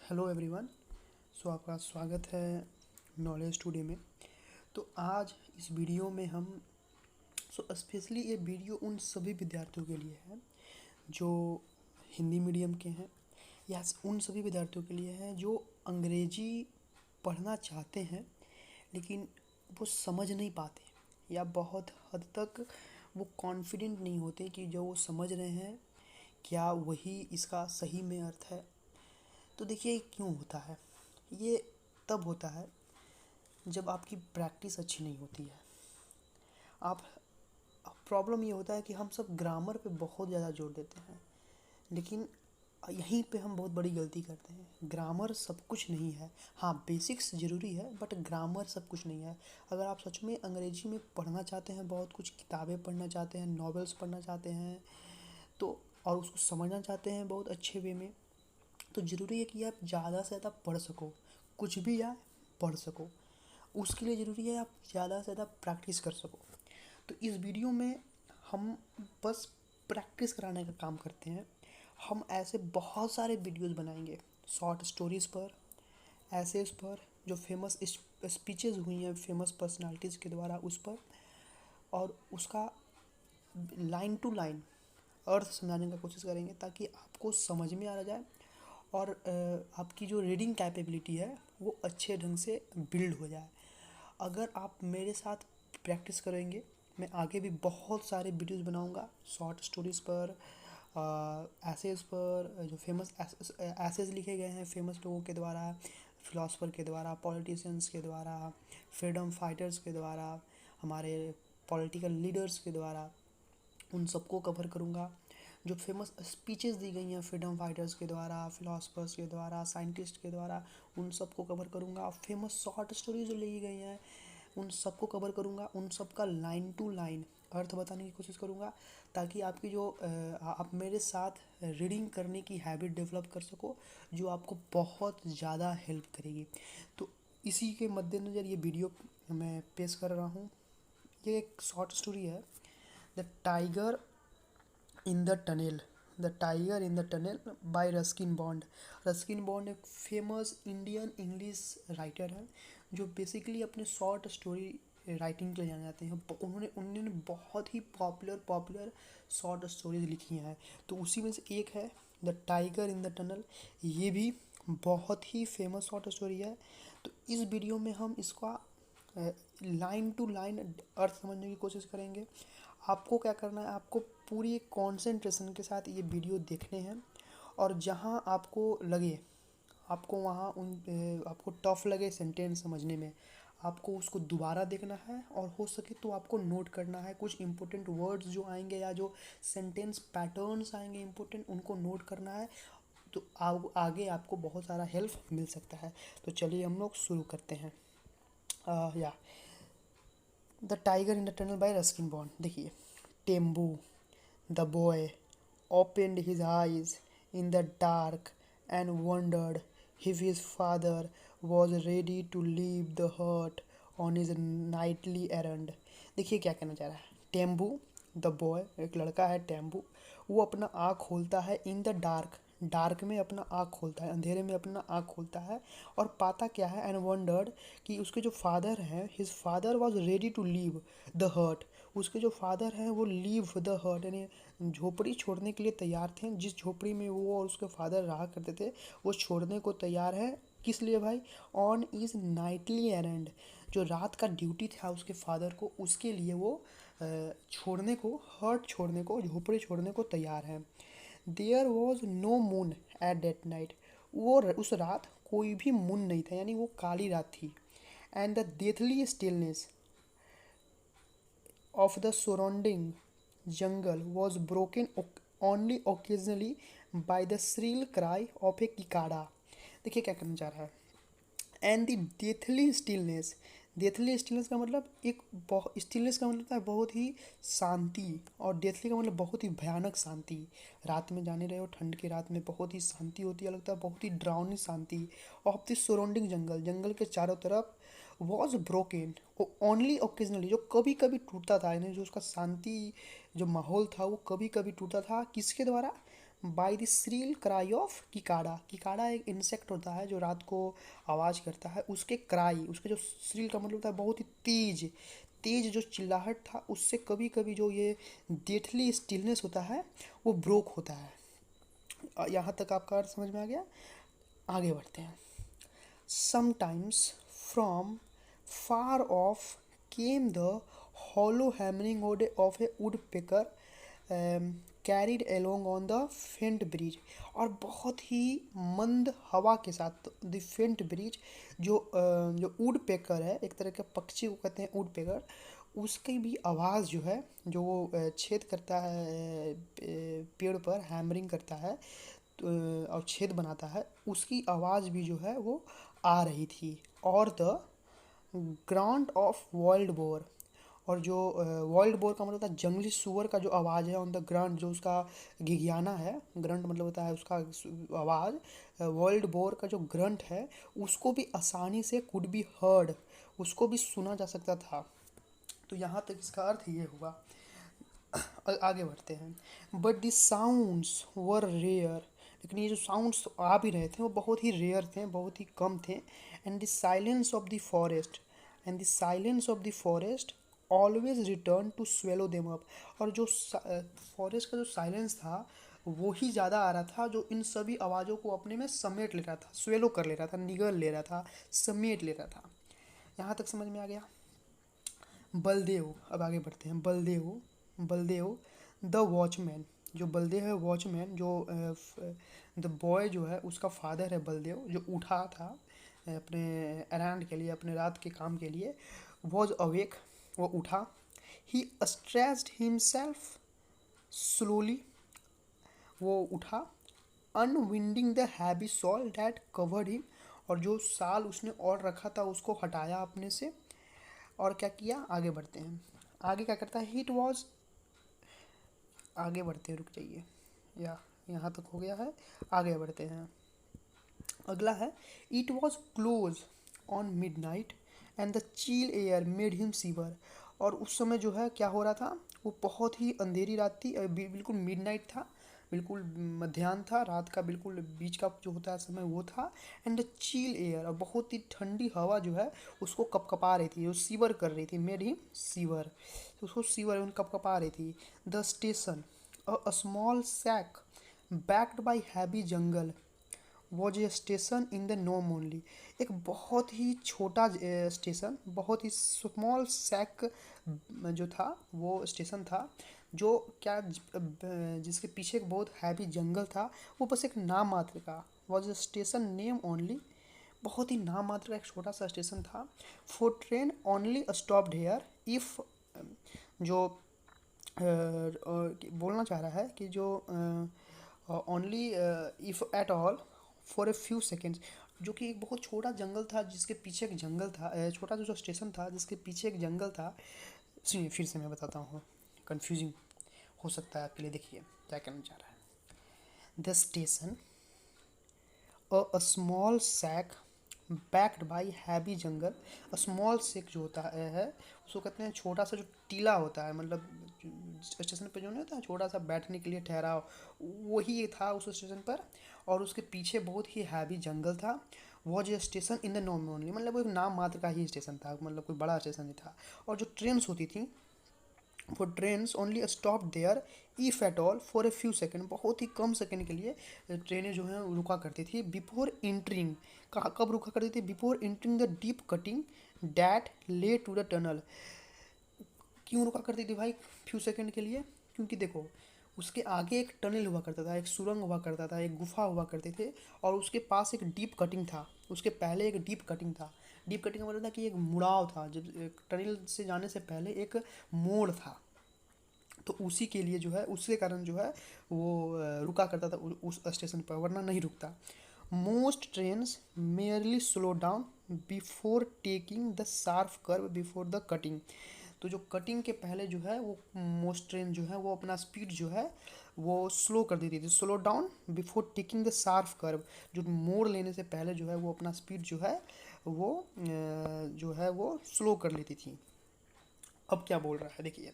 Hello everyone. आपका स्वागत है नॉलेज स्टूडियो में। तो आज इस वीडियो में हम स्पेशली ये वीडियो उन सभी विद्यार्थियों के लिए है जो हिंदी मीडियम के हैं, या उन सभी विद्यार्थियों के लिए है जो अंग्रेजी पढ़ना चाहते हैं लेकिन वो समझ नहीं पाते, या बहुत हद तक वो कॉन्फिडेंट नहीं होते कि जो वो समझ रहे हैं क्या वही इसका सही में अर्थ है। तो देखिए क्यों होता है ये। तब होता है जब आपकी प्रैक्टिस अच्छी नहीं होती है। आप प्रॉब्लम ये होता है कि हम सब ग्रामर पे बहुत ज़्यादा जोर देते हैं, लेकिन यहीं पे हम बहुत बड़ी गलती करते हैं। ग्रामर सब कुछ नहीं है। हाँ, बेसिक्स ज़रूरी है बट ग्रामर सब कुछ नहीं है। अगर आप सच में अंग्रेजी में पढ़ना चाहते हैं, बहुत कुछ किताबें पढ़ना चाहते हैं, नॉवेल्स पढ़ना चाहते हैं, तो और उसको समझना चाहते हैं बहुत अच्छे वे में, तो ज़रूरी है कि आप ज़्यादा से ज़्यादा पढ़ सको, कुछ भी या पढ़ सको। उसके लिए ज़रूरी है आप ज़्यादा से ज़्यादा प्रैक्टिस कर सको। तो इस वीडियो में हम बस प्रैक्टिस कराने का काम करते हैं। हम ऐसे बहुत सारे वीडियोस बनाएंगे शॉर्ट स्टोरीज़ पर, एसेस पर, जो फेमस स्पीचेस हुई हैं फेमस पर्सनालिटीज़ के द्वारा उस पर, और उसका लाइन टू लाइन अर्थ समझाने का कोशिश करेंगे ताकि आपको समझ में आ जाए और आपकी जो रीडिंग कैपेबिलिटी है वो अच्छे ढंग से बिल्ड हो जाए। अगर आप मेरे साथ प्रैक्टिस करेंगे, मैं आगे भी बहुत सारे वीडियोस बनाऊंगा शॉर्ट स्टोरीज़ पर, एसेस पर, जो फेमस एसेस लिखे गए हैं फेमस लोगों के द्वारा, फिलोसफर के द्वारा, पॉलिटिशियंस के द्वारा, फ्रीडम फाइटर्स के द्वारा, हमारे पॉलिटिकल लीडर्स के द्वारा, उन सबको कवर करूँगा। जो फेमस स्पीचेस दी गई हैं फ्रीडम फाइटर्स के द्वारा, फिलोसफर्स के द्वारा, साइंटिस्ट के द्वारा, उन सबको कवर करूँगा। फेमस शॉर्ट स्टोरीज जो ली गई हैं उन सबको कवर करूँगा। उन सब का लाइन टू लाइन अर्थ बताने की कोशिश करूँगा ताकि आपकी जो आप मेरे साथ रीडिंग करने की हैबिट डेवलप कर सको, जो आपको बहुत ज़्यादा हेल्प करेगी। तो इसी के मद्देनज़र ये वीडियो मैं पेश कर रहा हूँ। ये एक शॉर्ट स्टोरी है, the tiger in the tunnel. The tiger in the tunnel by Ruskin bond. Ruskin bond एक फेमस इंडियन इंग्लिश राइटर है जो बेसिकली अपने शॉर्ट स्टोरी राइटिंग के लिए जाने जाते हैं। उन्होंने उन्होंने बहुत ही पॉपुलर शॉर्ट स्टोरीज लिखी हैं। तो उसी में से एक है the tiger in the tunnel. ये भी बहुत ही फेमस शॉर्ट स्टोरी है। तो इस वीडियो में हम इसका लाइन टू लाइन अर्थ समझने की कोशिश करेंगे। आपको क्या करना है, आपको पूरी एक कॉन्सेंट्रेशन के साथ ये वीडियो देखने हैं, और जहाँ आपको लगे, आपको वहाँ आपको टफ लगे सेंटेंस समझने में, आपको उसको दोबारा देखना है, और हो सके तो आपको नोट करना है। कुछ इंपॉर्टेंट वर्ड्स जो आएंगे या जो सेंटेंस पैटर्न्स आएंगे इंपॉर्टेंट, उनको नोट करना है। तो आगे आपको बहुत सारा हेल्प मिल सकता है। तो चलिए हम लोग शुरू करते हैं। या the tiger in the tunnel by Ruskin Bond. देखिए, Tembu the boy opened his eyes in the dark and wondered if his father was ready to leave the hut on his nightly errand। देखिए क्या कहना चाह रहा है। Tembu the boy, एक लड़का है टेम्बू, वो अपना आँख खोलता है इन द डार्क, डार्क में अपना आँख खोलता है, अंधेरे में अपना आँख खोलता है, और पाता क्या है, एंड वंडर्ड कि उसके जो फादर हैं, his father was ready to leave the hut. उसके जो फादर हैं वो लीव द हर्ट यानी झोपड़ी छोड़ने के लिए तैयार थे। जिस झोपड़ी में वो और उसके फादर रहा करते थे वो छोड़ने को तैयार है। किस लिए भाई? ऑन इज नाइटली एरेंड, जो रात का ड्यूटी था उसके फादर को, उसके लिए वो छोड़ने को, हर्ट छोड़ने को, झोपड़ी छोड़ने को तैयार है। There was no moon at that night. वो उस रात कोई भी मून नहीं था, यानी वो काली रात थी। And the deathly stillness of the surrounding jungle was broken only occasionally by the shrill cry of a cicada। देखिए क्या करना चाह रहा है। And the deathly stillness, deathly stillness का मतलब एक स्टिलनेस का मतलब था बहुत ही शांति, और डेथली का मतलब बहुत ही भयानक शांति। रात में जाने रहे हो, ठंड की रात में बहुत ही शांति होती है, लगता है बहुत ही डरावनी शांति। ऑफ द सराउंडिंग जंगल, जंगल के चारों तरफ, वॉज ब्रोकन, ओनली ओकेजनली, जो कभी कभी टूटता था, यानी जो उसका शांति जो माहौल था वो कभी कभी टूटता था। किसके द्वारा? By the shrill cry of cicada. Cicada एक इंसेक्ट होता है जो रात को आवाज़ करता है, उसके क्राई, उसके जो श्रील का मतलब होता है बहुत ही तेज तेज जो चिल्लाहट था, उससे कभी कभी जो ये डेथली स्टिलनेस होता है वो ब्रोक होता है। यहाँ तक आपका अर्थ समझ में आ गया। आगे बढ़ते हैं। Sometimes from far of came the hollow hammering of a woodpecker carried along on the फेंट ब्रिज। और बहुत ही मंद हवा के साथ द फेंट ब्रिज, जो वुड पेकर है, एक तरह के पक्षी को कहते हैं वुड पेकर, उसकी भी आवाज़ जो है, जो वो छेद करता है पेड़ पर, हैमरिंग करता है और छेद बनाता है, उसकी आवाज़ भी जो है वो आ रही थी। और the ground of wild boar, और जो वाइल्ड बोर का मतलब होता है जंगली सुअर का जो आवाज़ है, ऑन द ग्राउंड जो उसका घिघियाना है, ग्रंट मतलब होता है उसका आवाज़, वाइल्ड बोर का जो ग्रंट है उसको भी आसानी से कुड बी हर्ड, उसको भी सुना जा सकता था। तो यहाँ तक इसका अर्थ ये हुआ। आगे बढ़ते हैं। But the sounds were rare, लेकिन ये जो साउंड्स आ भी रहे थे वो बहुत ही रेयर थे, बहुत ही कम थे। And the silence of the forest, and the silence of the forest always return to swallow them up. और जो फॉरेस्ट का जो साइलेंस था वो ही ज़्यादा आ रहा था, जो इन सभी आवाज़ों को अपने में समेट ले रहा था, स्वेलो कर ले रहा था, निगल ले रहा था, समेट ले रहा था। यहाँ तक समझ में आ गया। बलदेव, अब आगे बढ़ते हैं। बलदेव, बलदेव द वॉचमैन, जो बलदेव है वॉचमैन, जो द बॉय जो है उसका फादर है बलदेव, जो उठा था अपने एरांड के लिए, अपने रात के काम के लिए, वॉज अवेक, वो उठा। ही स्ट्रेस्ड हिमसेल्फ स्लोली, वो उठा, unwinding the heavy shawl that covered him, और जो साल उसने और रखा था उसको हटाया अपने से। और क्या किया, आगे बढ़ते हैं। आगे क्या करता है, हिट वॉज, आगे बढ़ते हैं, रुक जाइए, या यहाँ तक हो गया है, आगे बढ़ते हैं। अगला है, it was close on mid night and the chill air made him sewer. और उस समय जो है क्या हो रहा था, वो बहुत ही अंधेरी रात थी, बिल्कुल मिड नाइट था, बिल्कुल मध्याह्न था, रात का बिल्कुल बीच का जो होता है समय वो था। एंड द चिल एयर, और बहुत ही ठंडी हवा जो है उसको कपकपा रही थी, जो सीवर कर रही थी, मेड हिम सीवर, तो उसको सीवर कपकपा रही थी। The station, a small shack backed by heavy jungle was a station in the name only. एक बहुत ही छोटा स्टेशन, बहुत ही स्मॉल सैक जो था वो स्टेशन था, जो क्या जिसके पीछे एक बहुत हैवी जंगल था, वो बस एक नाम मात्र का, was a station name only, बहुत ही नाम मात्र का एक छोटा सा स्टेशन था। For train only stopped hair if, जो बोलना चाह रहा है कि जो only if at all for a few seconds, जो कि एक बहुत छोटा जंगल था जिसके पीछे एक जंगल था, छोटा जो स्टेशन था जिसके पीछे एक जंगल था। सुनिए फिर से मैं बताता हूँ, कंफ्यूजिंग हो सकता है आपके लिए, देखिए क्या कहना चाह रहा है। The station, a small shack backed by heavy jungle. Small shack जो होता है उसको कहते हैं छोटा सा जो टीला होता है, मतलब स्टेशन पे जो नहीं होता है छोटा सा बैठने के लिए ठहराव, वही था उस स्टेशन पर। और उसके पीछे बहुत ही हैवी जंगल था। वो जो station in the name only, मतलब वो एक नाम मात्र का ही स्टेशन था, मतलब कोई बड़ा स्टेशन नहीं था। और जो ट्रेन्स होती थी वो trains only stop there if at all for a few second, बहुत ही कम सेकेंड के लिए ट्रेनें जो हैं रुका करती थी। बिफोर इंटरिंग, कहाँ कब रुका करती थी, before entering the deep cutting that led to the tunnel. क्यों रुका करती थी भाई फ्यू सेकेंड के लिए, क्योंकि देखो उसके आगे एक टनल हुआ करता था, एक सुरंग हुआ करता था, एक गुफा हुआ करते थे, और उसके पास एक डीप कटिंग था, उसके पहले एक डीप कटिंग था। डीप कटिंग का मतलब था कि एक मुड़ाव था, जब टनल से जाने से पहले एक मोड़ था, तो उसी के लिए जो है, उसके कारण जो है वो रुका करता था उस स्टेशन पर, वरना नहीं रुकता। Most trains merely slow down before taking the sharp curve before the cutting. तो जो कटिंग के पहले जो है वो मोस्ट ट्रेन जो है वो अपना स्पीड जो है वो स्लो कर देती थी, slow down before taking the sharp curve, जो मोड़ लेने से पहले जो है वो अपना स्पीड जो है वो जो है वो स्लो कर लेती थी। अब क्या बोल रहा है देखिए,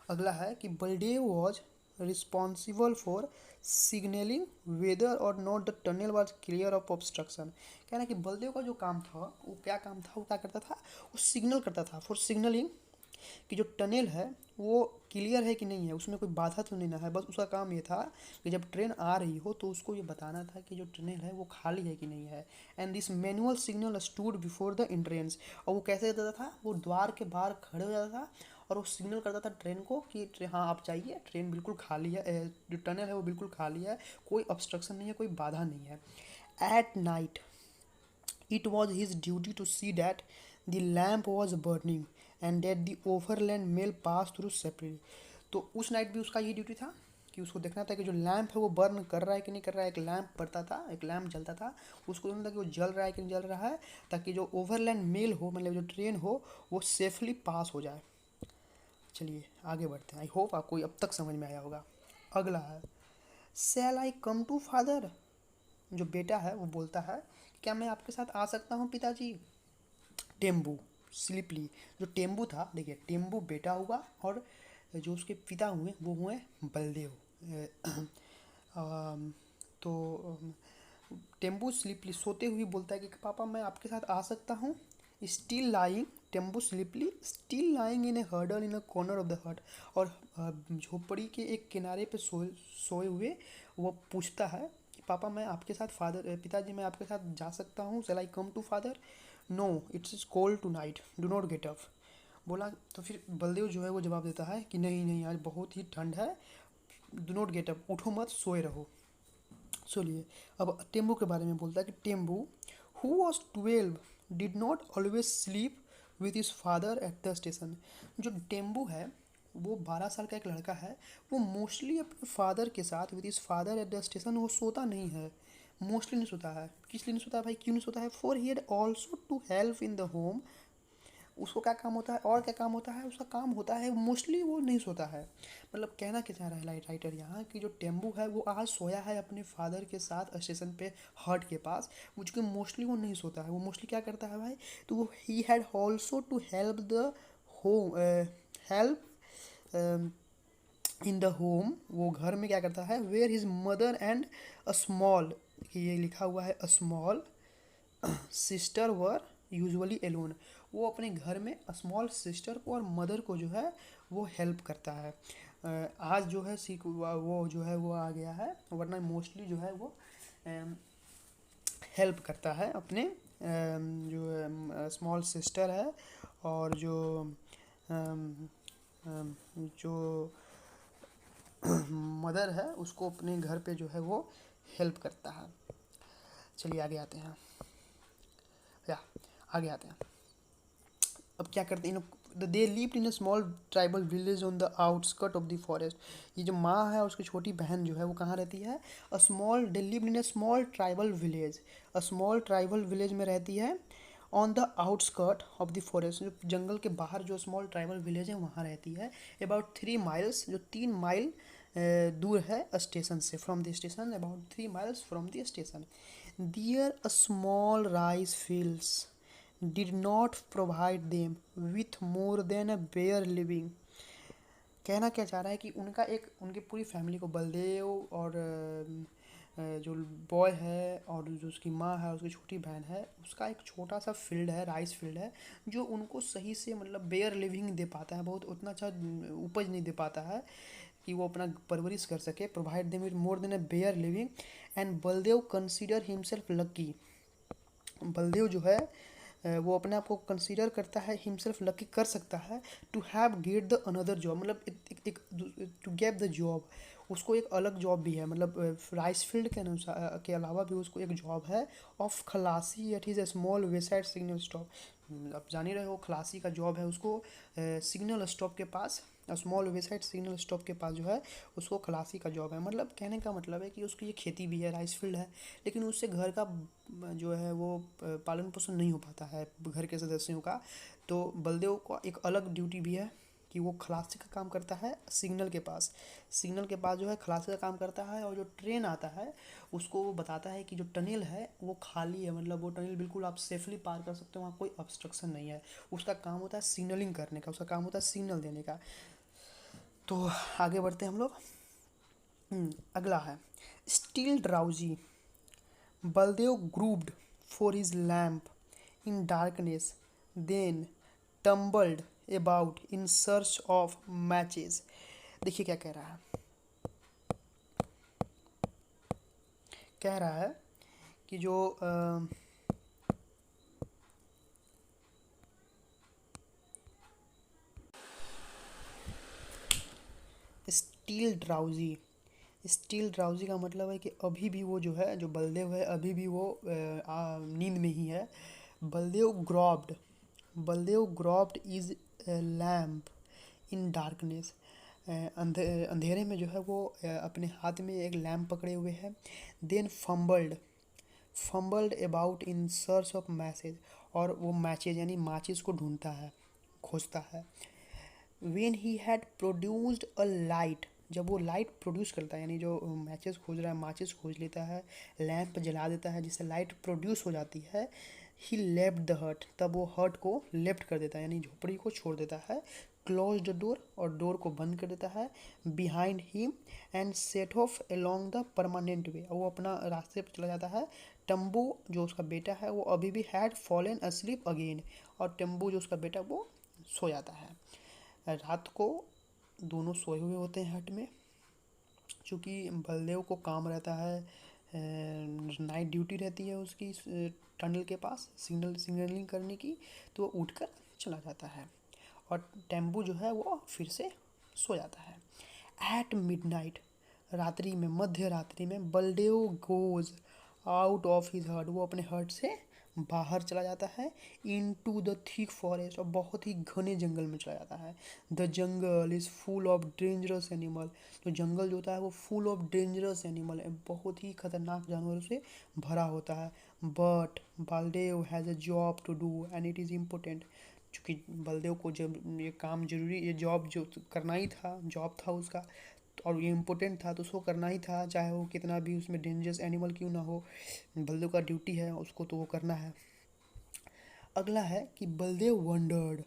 अगला है कि Baldev was responsible for signalling whether और not the tunnel was clear of obstruction. कहना कि बलदेव का जो काम था वो क्या काम था, वो क्या करता था, वो सिग्नल करता था फॉर सिग्नलिंग कि जो टनल है वो क्लियर है कि नहीं है, उसमें कोई बाधा तो नहीं ना है। बस उसका काम ये था कि जब ट्रेन आ रही हो तो उसको ये बताना था कि जो टनल है वो खाली है कि नहीं है। And this manual signal stood before the entrance. और वो कैसे करता था, वो द्वार के बाहर खड़े हो जाता था और वो सिग्नल करता था ट्रेन को कि हाँ आप जाइए, ट्रेन बिल्कुल खाली है, जो टनल है वो बिल्कुल खाली है, कोई ऑब्स्ट्रक्शन नहीं है, कोई बाधा नहीं है। At night it was his duty to see that the lamp was burning and that the overland mail passed through separately। तो उस नाइट भी उसका ये ड्यूटी था कि उसको देखना था कि जो लैंप है वो बर्न कर रहा है कि नहीं कर रहा है। एक लैंप पड़ता था, एक लैंप जलता था, उसको देखना था कि वो जल रहा है कि नहीं जल रहा है, ताकि जो ओवरलैंड मेल हो, मतलब जो ट्रेन हो, वो सेफली पास हो जाए। चलिए आगे बढ़ते हैं। आई होप आपको अब तक समझ में आया होगा। अगला है शैल आई कम टू फादर। जो बेटा है वो बोलता है क्या मैं आपके साथ आ सकता हूँ पिताजी। टेम्बू स्लिपली, जो टेम्बू था, देखिए टेम्बू बेटा हुआ और जो उसके पिता हुए वो हुए बलदेव। अम, तो टेम्बू स्लिपली सोते हुए बोलता है कि पापा मैं आपके साथ आ सकता हूँ। Still lying, Tembu sleepily still lying in a huddle in a corner of the hut. और झोपड़ी के एक किनारे पे सोए सोए हुए वो पूछता है कि पापा मैं आपके साथ फादर, पिताजी मैं आपके साथ जा सकता हूँ, shall I come too father. No it's is cold tonight, do not get up. बोला तो फिर बलदेव जो है वो जवाब देता है कि नहीं नहीं आज बहुत ही ठंड है, डू नॉट गेट अप, उठो मत, सोए रहो। सुनिए अब टेम्बू के बारे में बोलता है कि Tembu who was 12 did not always sleep with his father at the station. जो टेम्बू है वो 12 साल का एक लड़का है, वो मोस्टली अपने फादर के साथ with his father at the station वो सोता नहीं है, मोस्टली नहीं सोता है। किस लिए नहीं सोता है भाई, क्यों नहीं सोता है, for he had also to help in the home. उसको क्या काम होता है, और क्या काम होता है, उसका काम होता है मोस्टली वो नहीं सोता है। मतलब कहना क्या चाह रहा है राइटर यहाँ कि जो टेम्बू है वो आज सोया है अपने फादर के साथ स्टेशन पे हर्ट के पास, मुझको मोस्टली वो नहीं सोता है। वो मोस्टली क्या करता है भाई, तो वो he had also to help the home, help in the home, वो घर में क्या करता है, where his mother and a small, ये लिखा हुआ है a small sister were usually alone. वो अपने घर में स्मॉल सिस्टर को और मदर को जो है वो हेल्प करता है। आज जो है सीख वो जो है वो आ गया है, वरना मोस्टली जो है वो हेल्प करता है अपने जो स्मॉल सिस्टर है और जो जो मदर है उसको अपने घर पे जो है वो हेल्प करता है। चलिए आगे आते हैं, या आगे आते हैं। अब क्या करते हैं इन लोग, they lived in a small tribal village on the outskirt of the forest. ये जो माँ है और उसकी छोटी बहन जो है वो कहाँ रहती है, a small, they lived in a small tribal village, a small tribal village में रहती है on the outskirt of the forest, जो जंगल के बाहर जो स्मॉल ट्राइबल विलेज है वहाँ रहती है। अबाउट 3 माइल्स, जो 3 माइल दूर है स्टेशन से, from the station, about 3 miles from the station. There a small rice fields did not provide them with more than a bare living। कहना क्या चाह रहा है कि उनका एक, उनकी पूरी फैमिली को, बलदेव और जो बॉय है और जो उसकी माँ है, उसकी छोटी बहन है, उसका एक छोटा सा फील्ड है, राइस फील्ड है, जो उनको सही से मतलब बेयर लिविंग दे पाता है, बहुत उतना अच्छा उपज नहीं दे पाता है कि वो अपना परवरिश कर सके। Provide them with more than a bare living and Baldev consider himself lucky. Baldev जो है वो अपने आप को कंसीडर करता है, हिमसेल्फ लकी कर सकता है, to have get the another job, मतलब एक टू गेट द जॉब, उसको एक अलग जॉब भी है, मतलब राइस फील्ड के अनुसार के अलावा भी उसको एक जॉब है of khalasi at his small wayside signal stop. आप जान ही रहे हो खलासी का जॉब है उसको सिग्नल स्टॉप के पास, स्मॉल वेसाइड सिग्नल स्टॉप के पास जो है उसको खलासी का जॉब है। मतलब कहने का मतलब है कि उसकी ये खेती भी है, राइस फील्ड है, लेकिन उससे घर का जो है वो पालन पोषण नहीं हो पाता है घर के सदस्यों का। तो बलदेव को एक अलग ड्यूटी भी है कि वो खलासी का काम करता है सिग्नल के पास, सिग्नल के पास जो है खलासी का काम करता है, और जो ट्रेन आता है उसको वो बताता है कि जो टनल है वो खाली है, मतलब वो टनल बिल्कुल आप सेफली पार कर सकते हो, वहाँ कोई ऑब्स्ट्रक्शन नहीं है। उसका काम होता है सिग्नलिंग करने का, उसका काम होता है सिग्नल देने का। तो आगे बढ़ते हैं हम लोग। अगला है still drowsy, Baldev groped for his lamp in darkness, then tumbled about in search of matches. देखिए क्या कह रहा है, कह रहा है कि जो स्टील ड्राउजी, स्टील ड्राउजी का मतलब है कि अभी भी वो जो है, जो बलदेव है अभी भी वो नींद में ही है। Baldev grabbed, Baldev grabbed is lamp in darkness, अंधेरे में जो है वो अपने हाथ में एक लैम्प पकड़े हुए है। Then fumbled, fumbled about in search of matches, और वो मैचेज यानी माचिस को ढूंढता है, खोजता है। When he had produced a light, जब वो लाइट प्रोड्यूस करता है यानी जो मैचेस खोज रहा है माचिस खोज लेता है, लैंप जला देता है जिससे लाइट प्रोड्यूस हो जाती है। ही लेफ्ट द हट, तब वो हट को लेफ्ट कर देता है यानी झोपड़ी को छोड़ देता है। क्लोज द डोर, और डोर को बंद कर देता है behind him, and set off along the permanent way, वो अपना रास्ते पर चला जाता है। टम्बू जो उसका बेटा है वो अभी भी हैड फॉलन अस्लीप अगेन, और टम्बू जो उसका बेटा वो सो जाता है। रात को दोनों सोए हुए होते हैं हट में, चूँकि बलदेव को काम रहता है, नाइट ड्यूटी रहती है उसकी टनल के पास सिग्नलिंग करने की, तो वो उठकर चला जाता है और टेम्पू जो है वो फिर से सो जाता है। एट मिडनाइट, रात्रि में, मध्य रात्रि में, Baldev goes out of his hut, वो अपने हर्ट से बाहर चला जाता है। Into the thick forest, और बहुत ही घने जंगल में चला जाता है। The jungle is full of dangerous animal, तो जंगल जो होता है वो फुल ऑफ डेंजरस एनिमल है, बहुत ही खतरनाक जानवरों से भरा होता है। But Baldev has a job to do and it is important, चूँकि बलदेव को जब ये काम जरूरी, ये जॉब जो करना ही था, जॉब था उसका, और ये इम्पोर्टेंट था तो उसको करना ही था, चाहे वो कितना भी उसमें डेंजरस एनिमल क्यों ना हो, बलदेव का ड्यूटी है उसको तो वो करना है। अगला है कि Baldev wondered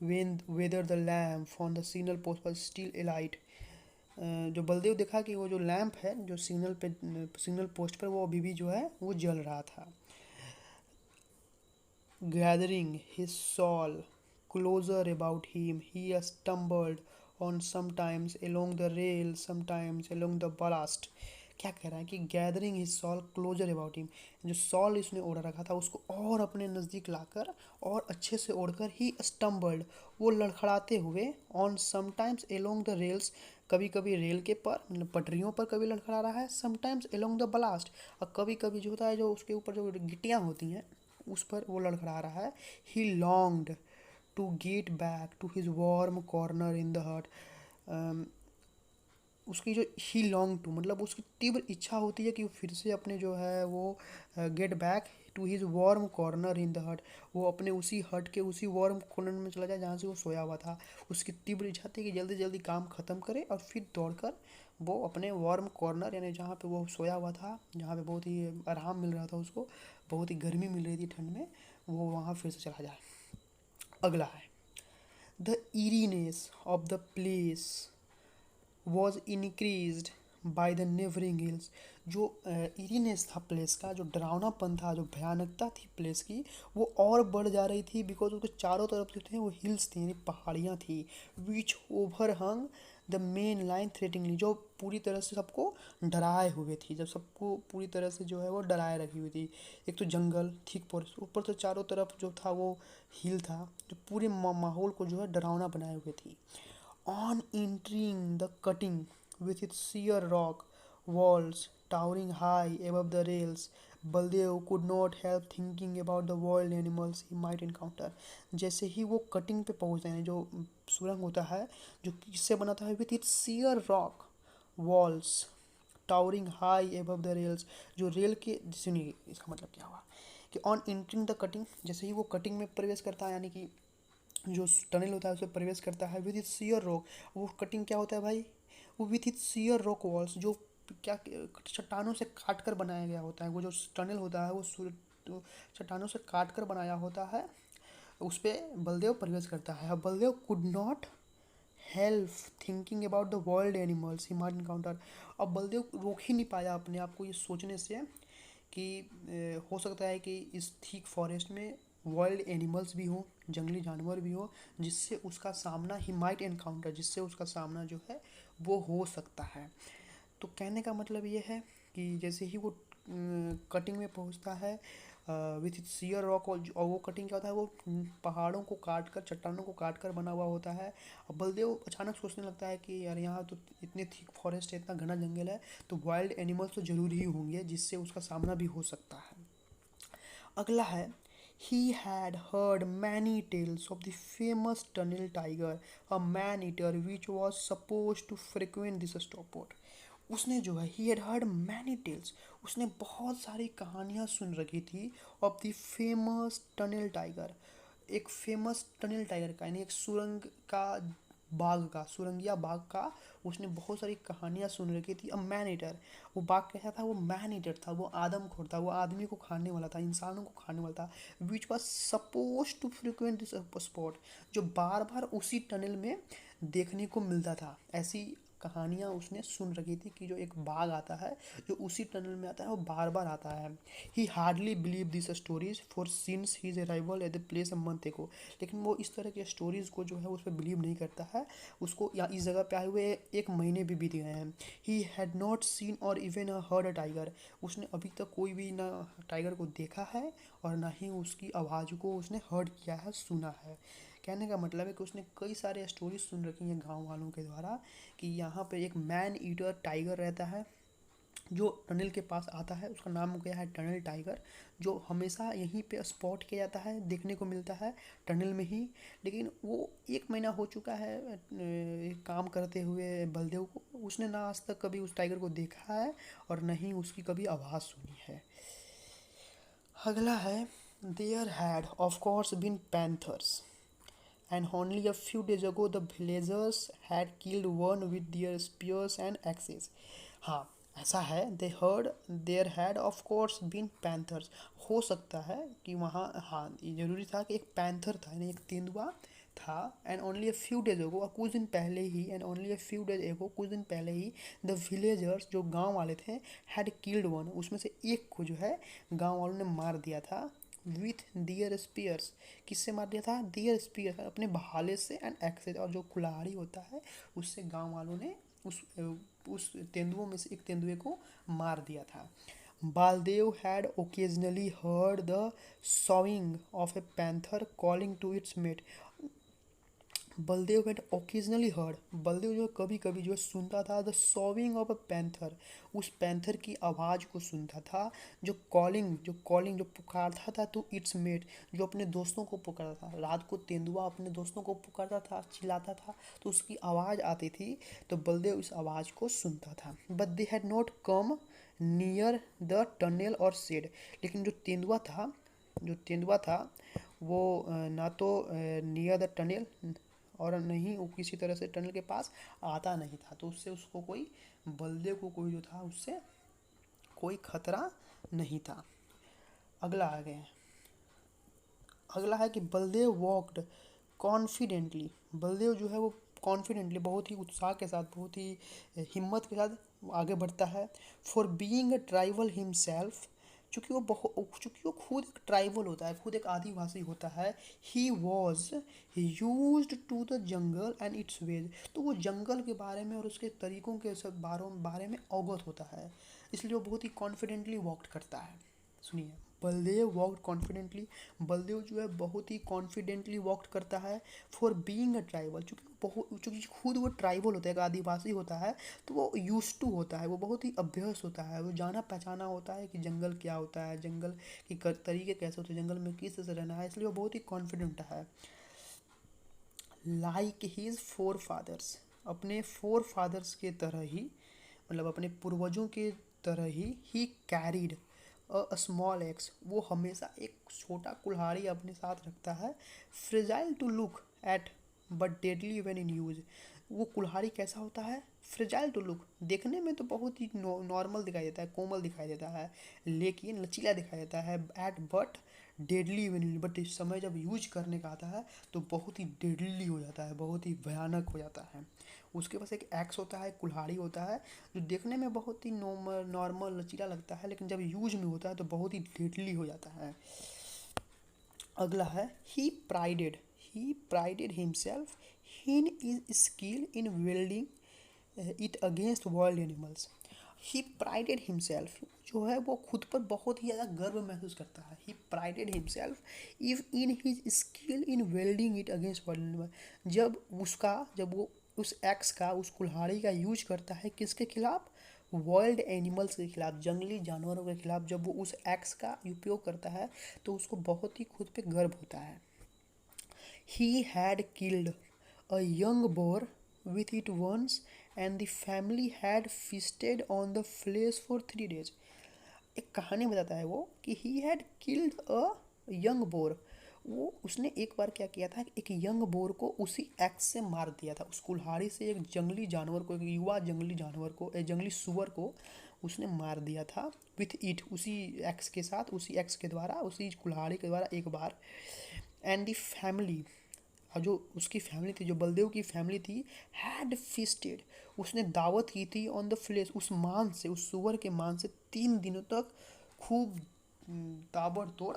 when whether the lamp on the signal post पर स्टिल एलाइट, जो बलदेव देखा कि वो जो लैम्प है जो सिग्नल पोस्ट पर वो अभी भी जो है वो जल रहा था। Gathering his soul closer about him, he stumbled on sometimes along the rail, sometimes along the ballast. क्या कह रहा है कि gathering his shawl closer about him, जो सॉल इसने ओढ़ रखा था उसको और अपने नज़दीक लाकर और अच्छे से ओढ़कर, ही स्टम्बल्ड, वो लड़खड़ाते हुए, on sometimes along the rails, कभी कभी रेल के पर मतलब पटरियों पर कभी लड़खड़ा रहा है, समटाइम्स एलोंग द बलास्ट, और कभी कभी जो होता है जो उसके ऊपर जो गिट्टियाँ होती हैं उस पर वो लड़खड़ा रहा है। He longed to get back to his warm corner in the hut, उसकी जो ही लॉन्ग टू मतलब उसकी तीव्र इच्छा होती है कि वो फिर से अपने जो है वो get back to his warm corner in the hut, वो अपने उसी हट के उसी वार्म कॉर्नर में चला जाए जहाँ से वो सोया हुआ था। उसकी तीव्र इच्छा थी कि जल्दी जल्दी काम ख़त्म करे और फिर दौड़कर वो अपने वार्म कॉर्नर यानी जहाँ पे वो सोया हुआ था, जहाँ पे बहुत ही आराम मिल रहा था उसको, बहुत ही गर्मी मिल रही थी ठंड में, वो वहाँ फिर से चला जाए। अगला है the eeriness of the place was increased by the neighbouring hills, जो इरीनेस था प्लेस का, जो डरावनापन था, जो भयानकता थी प्लेस की, वो और बढ़ जा रही थी, बिकॉज उसके चारों तरफ जो थे वो हिल्स थी यानी पहाड़ियाँ थी। विच over hung the main line थ्रेटिंगली, जो पूरी तरह से सबको डराए हुए थी, जब सबको पूरी तरह से जो है वो डराए रखी हुई थी। एक तो जंगल ठीक पर, ऊपर से चारों तरफ जो था वो हिल था, जो पूरे माहौल को जो है डरावना बनाए हुए थी। On entering the cutting with its sheer rock walls towering high above the rails, Baldev could not help thinking about the wild animals he might encounter. जैसे ही वो कटिंग पे पहुंचते हैं, जो सुरंग होता है जो किससे बनाता है, with its sheer rock walls towering high above the rails, जो रेल के, सुनिए इसका मतलब क्या हुआ कि ऑन एंटरिंग द कटिंग, जैसे ही वो कटिंग में प्रवेश करता है यानी कि जो टनल होता है उसमें प्रवेश करता है, विद इट सीयर रॉक, वो कटिंग क्या होता है भाई, वो with it sheer rock walls, जो क्या चट्टानों से काट कर बनाया गया होता है, वो जो टनल होता है वो तो चट्टानों से काट कर बनाया होता है, उस पर बलदेव प्रवेश करता है। Baldev could not help thinking about the world animals he might encounter. अब बलदेव रोक ही नहीं पाया अपने आप को ये सोचने से कि हो सकता है कि इस थिक फॉरेस्ट में वर्ल्ड एनिमल्स भी हो, जंगली जानवर भी हो, जिससे उसका सामना ही माइट एनकाउंटर, जिससे उसका सामना जो है वो हो सकता है। तो कहने का मतलब ये है कि जैसे ही वो कटिंग में पहुंचता है विथ सियर रॉक, और वो कटिंग क्या होता है, वो पहाड़ों को काट कर, चट्टानों को काट कर बना हुआ होता है। अब बलदेव अचानक सोचने लगता है कि यार यहाँ तो इतने थिक फॉरेस्ट है, इतना घना जंगल है, तो वाइल्ड एनिमल्स तो जरूर ही होंगे जिससे उसका सामना भी हो सकता है। अगला है he had heard many tales of the famous tunnel tiger, a man eater which was supposed to frequent this spot. उसने जो है he had heard many tales, उसने बहुत सारी कहानियाँ सुन रखी थी of the famous tunnel tiger, एक फेमस टनल टाइगर का, यानी एक सुरंग का बाघ का, सुरंगिया बाघ का उसने बहुत सारी कहानियाँ सुन रखी थी। अब मैन ईटर, वो बाघ कैसा था, वो मैन ईटर था, वो आदमखोर था, वो आदमी को खाने वाला था, इंसानों को खाने वाला था। Which was suppose to frequent this spot, जो बार बार उसी टनल में देखने को मिलता था। ऐसी कहानियाँ उसने सुन रखी थी कि जो एक बाघ आता है जो उसी टनल में आता है, वो बार बार आता है। He hardly believe this stories for since his arrival at the place a month ago, लेकिन वो इस तरह के स्टोरीज को जो है उस पर बिलीव नहीं करता है। उसको या इस जगह पे आए हुए 1 महीने भी बीत गए हैं। ही हैड नॉट सीन और even a heard a tiger, उसने अभी तक कोई भी ना टाइगर को देखा है और ना ही उसकी आवाज़ को उसने हर्ड किया है, सुना है। कहने का मतलब है कि उसने कई सारे स्टोरीज सुन रखी हैं गांव वालों के द्वारा कि यहाँ पे एक मैन ईटर टाइगर रहता है जो टनल के पास आता है, उसका नाम क्या है, टनल टाइगर, जो हमेशा यहीं पे स्पॉट किया जाता है, देखने को मिलता है टनल में ही। लेकिन वो 1 महीना हो चुका है काम करते हुए बलदेव को, उसने ना आज तक कभी उस टाइगर को देखा है और न ही उसकी कभी आवाज़ सुनी है। अगला है there had of course been panthers and only a few days ago the villagers had killed one with their spears and axes. हाँ, ऐसा है, they heard there had of course been panthers, हो सकता है कि वहाँ, हाँ ये जरूरी था कि एक पैंथर था, यानी एक तेंदुआ था। And only a few days ago, कुछ दिन पहले ही, and only a few days ago, कुछ दिन पहले ही द विलेजर्स, जो गांव वाले थे, हैड किल्ड वन, उसमें से एक को जो है गांव वालों ने मार दिया था। विथ दियर स्पीयर्स, किससे मार दिया था, दियर स्पीयर, अपने भाले से, एंड एक्सेस, और जो कुल्हाड़ी होता है उससे गांव वालों ने उस तेंदुओं में से एक तेंदुए को मार दिया था। Baldev had occasionally heard the sawing of a panther calling to its mate. Baldev had occasionally heard, Baldev जो कभी कभी जो सुनता था the sawing of a panther, उस पैंथर की आवाज़ को सुनता था, जो पुकारता था टू इट्स मेट, जो अपने दोस्तों को पुकारता था। रात को तेंदुआ अपने दोस्तों को पुकारता था, चिल्लाता था, तो उसकी आवाज़ आती थी, तो बलदेव इस आवाज़ को सुनता था। But they had not come near the tunnel और सेड, लेकिन जो तेंदुआ था वो ना तो नियर द टनल और नहीं वो किसी तरह से टनल के पास आता नहीं था, तो उससे उसको कोई, बलदेव को कोई जो था उससे कोई खतरा नहीं था। अगला आ गए, अगला है कि बलदेव वॉकड कॉन्फिडेंटली, बलदेव जो है वो कॉन्फिडेंटली, बहुत ही उत्साह के साथ, बहुत ही हिम्मत के साथ आगे बढ़ता है। For being a tribal himself, चूँकि वो खुद एक ट्राइबल होता है, खुद एक आदिवासी होता है। He was used to the jungle and its ways, तो वो जंगल के बारे में और उसके तरीकों के सब बारे में अवगत होता है, इसलिए वो बहुत ही कॉन्फिडेंटली वॉक करता है। सुनिए, बलदेव वॉकड कॉन्फिडेंटली, बलदेव जो है बहुत ही कॉन्फिडेंटली वॉक करता है। फॉर बीइंग अ ट्राइबल, चूँकि खुद वो ट्राइबल होता है, एक आदिवासी होता है, तो वो यूज टू होता है, वो बहुत ही अभ्यस्त होता है, वो जाना पहचाना होता है कि जंगल क्या होता है, जंगल की तरीके कैसे होते हैं, जंगल में किस तरह से रहना है, इसलिए वो बहुत ही कॉन्फिडेंट है। लाइक हीज फोर फादर्स, अपने फोर फादर्स के तरह ही, मतलब अपने पूर्वजों के तरह ही कैरीड अ स्मॉल एक्स, वो हमेशा एक छोटा कुल्हाड़ी अपने साथ रखता है। Fragile to look at but deadly when in use, वो कुल्हाड़ी कैसा होता है, फ्रेजाइल टू लुक, देखने में तो बहुत ही नॉर्मल दिखाई देता है, कोमल दिखाई देता है, लेकिन लचीला दिखाई देता है, at but deadly when, but इस समय जब यूज करने का आता है तो बहुत ही डेडली हो जाता है, बहुत ही भयानक हो जाता है। उसके पास एक एक्स होता है, कुल्हाड़ी होता है, जो देखने में बहुत ही नॉर्मल लचीला लगता है, लेकिन जब यूज में होता है तो बहुत ही डेडली हो जाता है। अगला है he prided himself in is skill in wielding it against wild animals. He prided himself, जो है वो खुद पर बहुत ही ज़्यादा गर्व महसूस करता है। He prided himself if in his skill in wielding it against world animal. जब वो उस एक्स का, उस कुल्हाड़ी का यूज करता है किसके खिलाफ? वाइल्ड एनिमल्स के खिलाफ, जंगली जानवरों के खिलाफ जब वो उस एक्स का उपयोग करता है तो उसको बहुत ही खुद पे गर्व होता है। He had killed a young bore with it once and the family had feasted on the flesh for 3 days। एक कहानी बताता है वो कि he had killed a young bore, वो उसने एक बार क्या किया था, एक यंग बोर को उसी एक्स से मार दिया था। उस कुल्हाड़ी से एक जंगली जानवर को, एक युवा जंगली जानवर को, एक जंगली सुअर को उसने मार दिया था विथ इट, उसी एक्स के साथ, उसी एक्स के द्वारा, उसी कुल्हाड़ी के द्वारा एक बार। एंड दी फैमिली, और जो उसकी फैमिली थी, जो बलदेव की फैमिली थी, हैड फिस्टेड, उसने दावत की थी ऑन द फ्लेश, उस मांस से, उस सुअर के मांस से 3 दिनों तक खूब ताबड़तोड़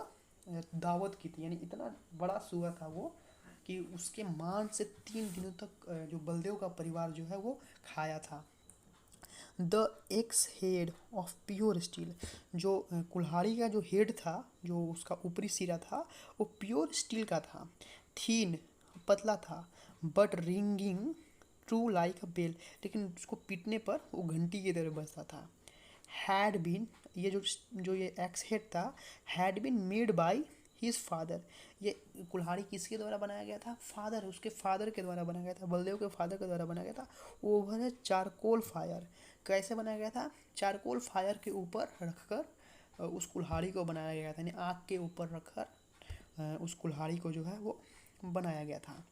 दावत की थी। यानी इतना बड़ा सुअर था वो कि उसके मांस से 3 दिनों तक जो बलदेव का परिवार जो है वो खाया था। The x head of pure steel, जो कुल्हाड़ी का जो हेड था, जो उसका ऊपरी सिरा था, वो प्योर स्टील का था। थीन, पतला था, but ringing true like a bell, लेकिन उसको पीटने पर वो घंटी की तरह बजता था। हैड बीन, ये एक्स हेड था, had been made by his father, ये कुल्हाड़ी किसके द्वारा बनाया गया था? फादर, उसके फादर के द्वारा बनाया गया था, बलदेव के फादर के द्वारा बनाया गया था। ओवर है चारकोल फायर, कैसे बनाया गया था? चारकोल फायर के ऊपर रखकर उस कुल्हाड़ी को बनाया गया था, यानी आग के ऊपर रखकर उस कुल्हाड़ी को जो है वो बनाया गया था।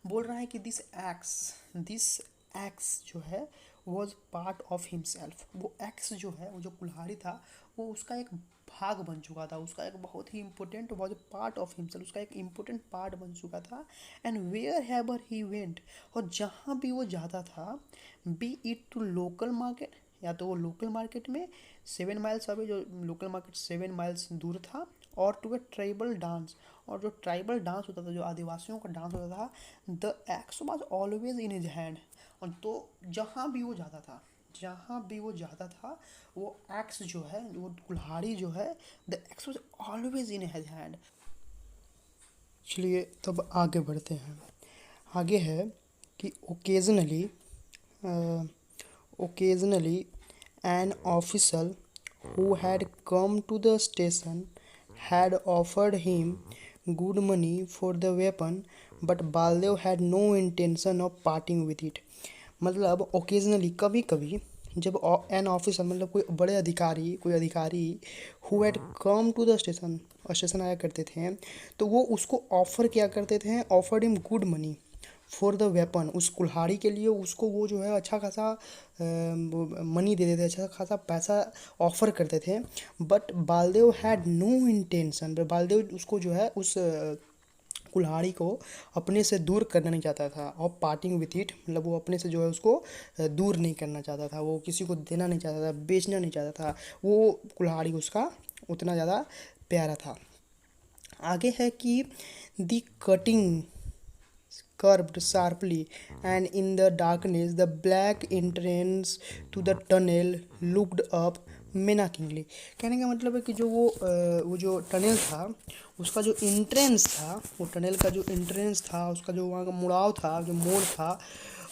बोल रहा है कि दिस एक्स जो है वॉज पार्ट ऑफ हिमसेल्फ, वो एक्स जो है, वो जो कुल्हाड़ी था, वो उसका एक भाग बन चुका था, उसका एक बहुत ही important, was part of himself, उसका एक इम्पोर्टेंट पार्ट बन चुका था। And wherever he went, और जहाँ भी वो जाता था, be it to local market, या तो वो लोकल मार्केट में 7 माइल्स अवे, जो लोकल मार्केट 7 माइल्स दूर था, और टू ए ट्राइबल डांस, और जो ट्राइबल डांस होता था, जो आदिवासियों का डांस होता था, the x was always in his hand. और तो जहाँ भी वो जाता था, वो एक्स जो है, वो कुल्हाड़ी जो है, the x was always in his hand. चलिए तब आगे बढ़ते हैं। आगे है कि occasionally an official who had come to the station had offered him good money for the weapon, but Baldev had no intention of parting with it। मतलब occasionally, कभी कभी, जब एन ऑफिसर मतलब कोई अधिकारी who had come to the station आया करते थे, तो वो उसको ऑफ़र क्या करते थे, offered him good money for the weapon, उस कुल्हाड़ी के लिए उसको वो जो है अच्छा खासा मनी दे देते, अच्छा खासा पैसा ऑफर करते थे। But Baldev had no intention, Baldev उसको जो है उस कुल्हाड़ी को अपने से दूर करना नहीं चाहता था। और पार्टिंग विथ इट, मतलब वो अपने से जो है उसको दूर नहीं करना चाहता था, वो किसी को देना नहीं चाहता था, बेचना नहीं चाहता था, वो कुल्हाड़ी उसका उतना ज़्यादा प्यारा था। आगे है कि the cutting curved sharply, and in the darkness the black entrance to the tunnel looked up menacingly। कहने का मतलब है कि वो जो टनल था, उसका जो इंट्रेंस था, वो टनल का जो इंट्रेंस था, उसका जो वहाँ का मुड़ाव था, जो मोड़ था,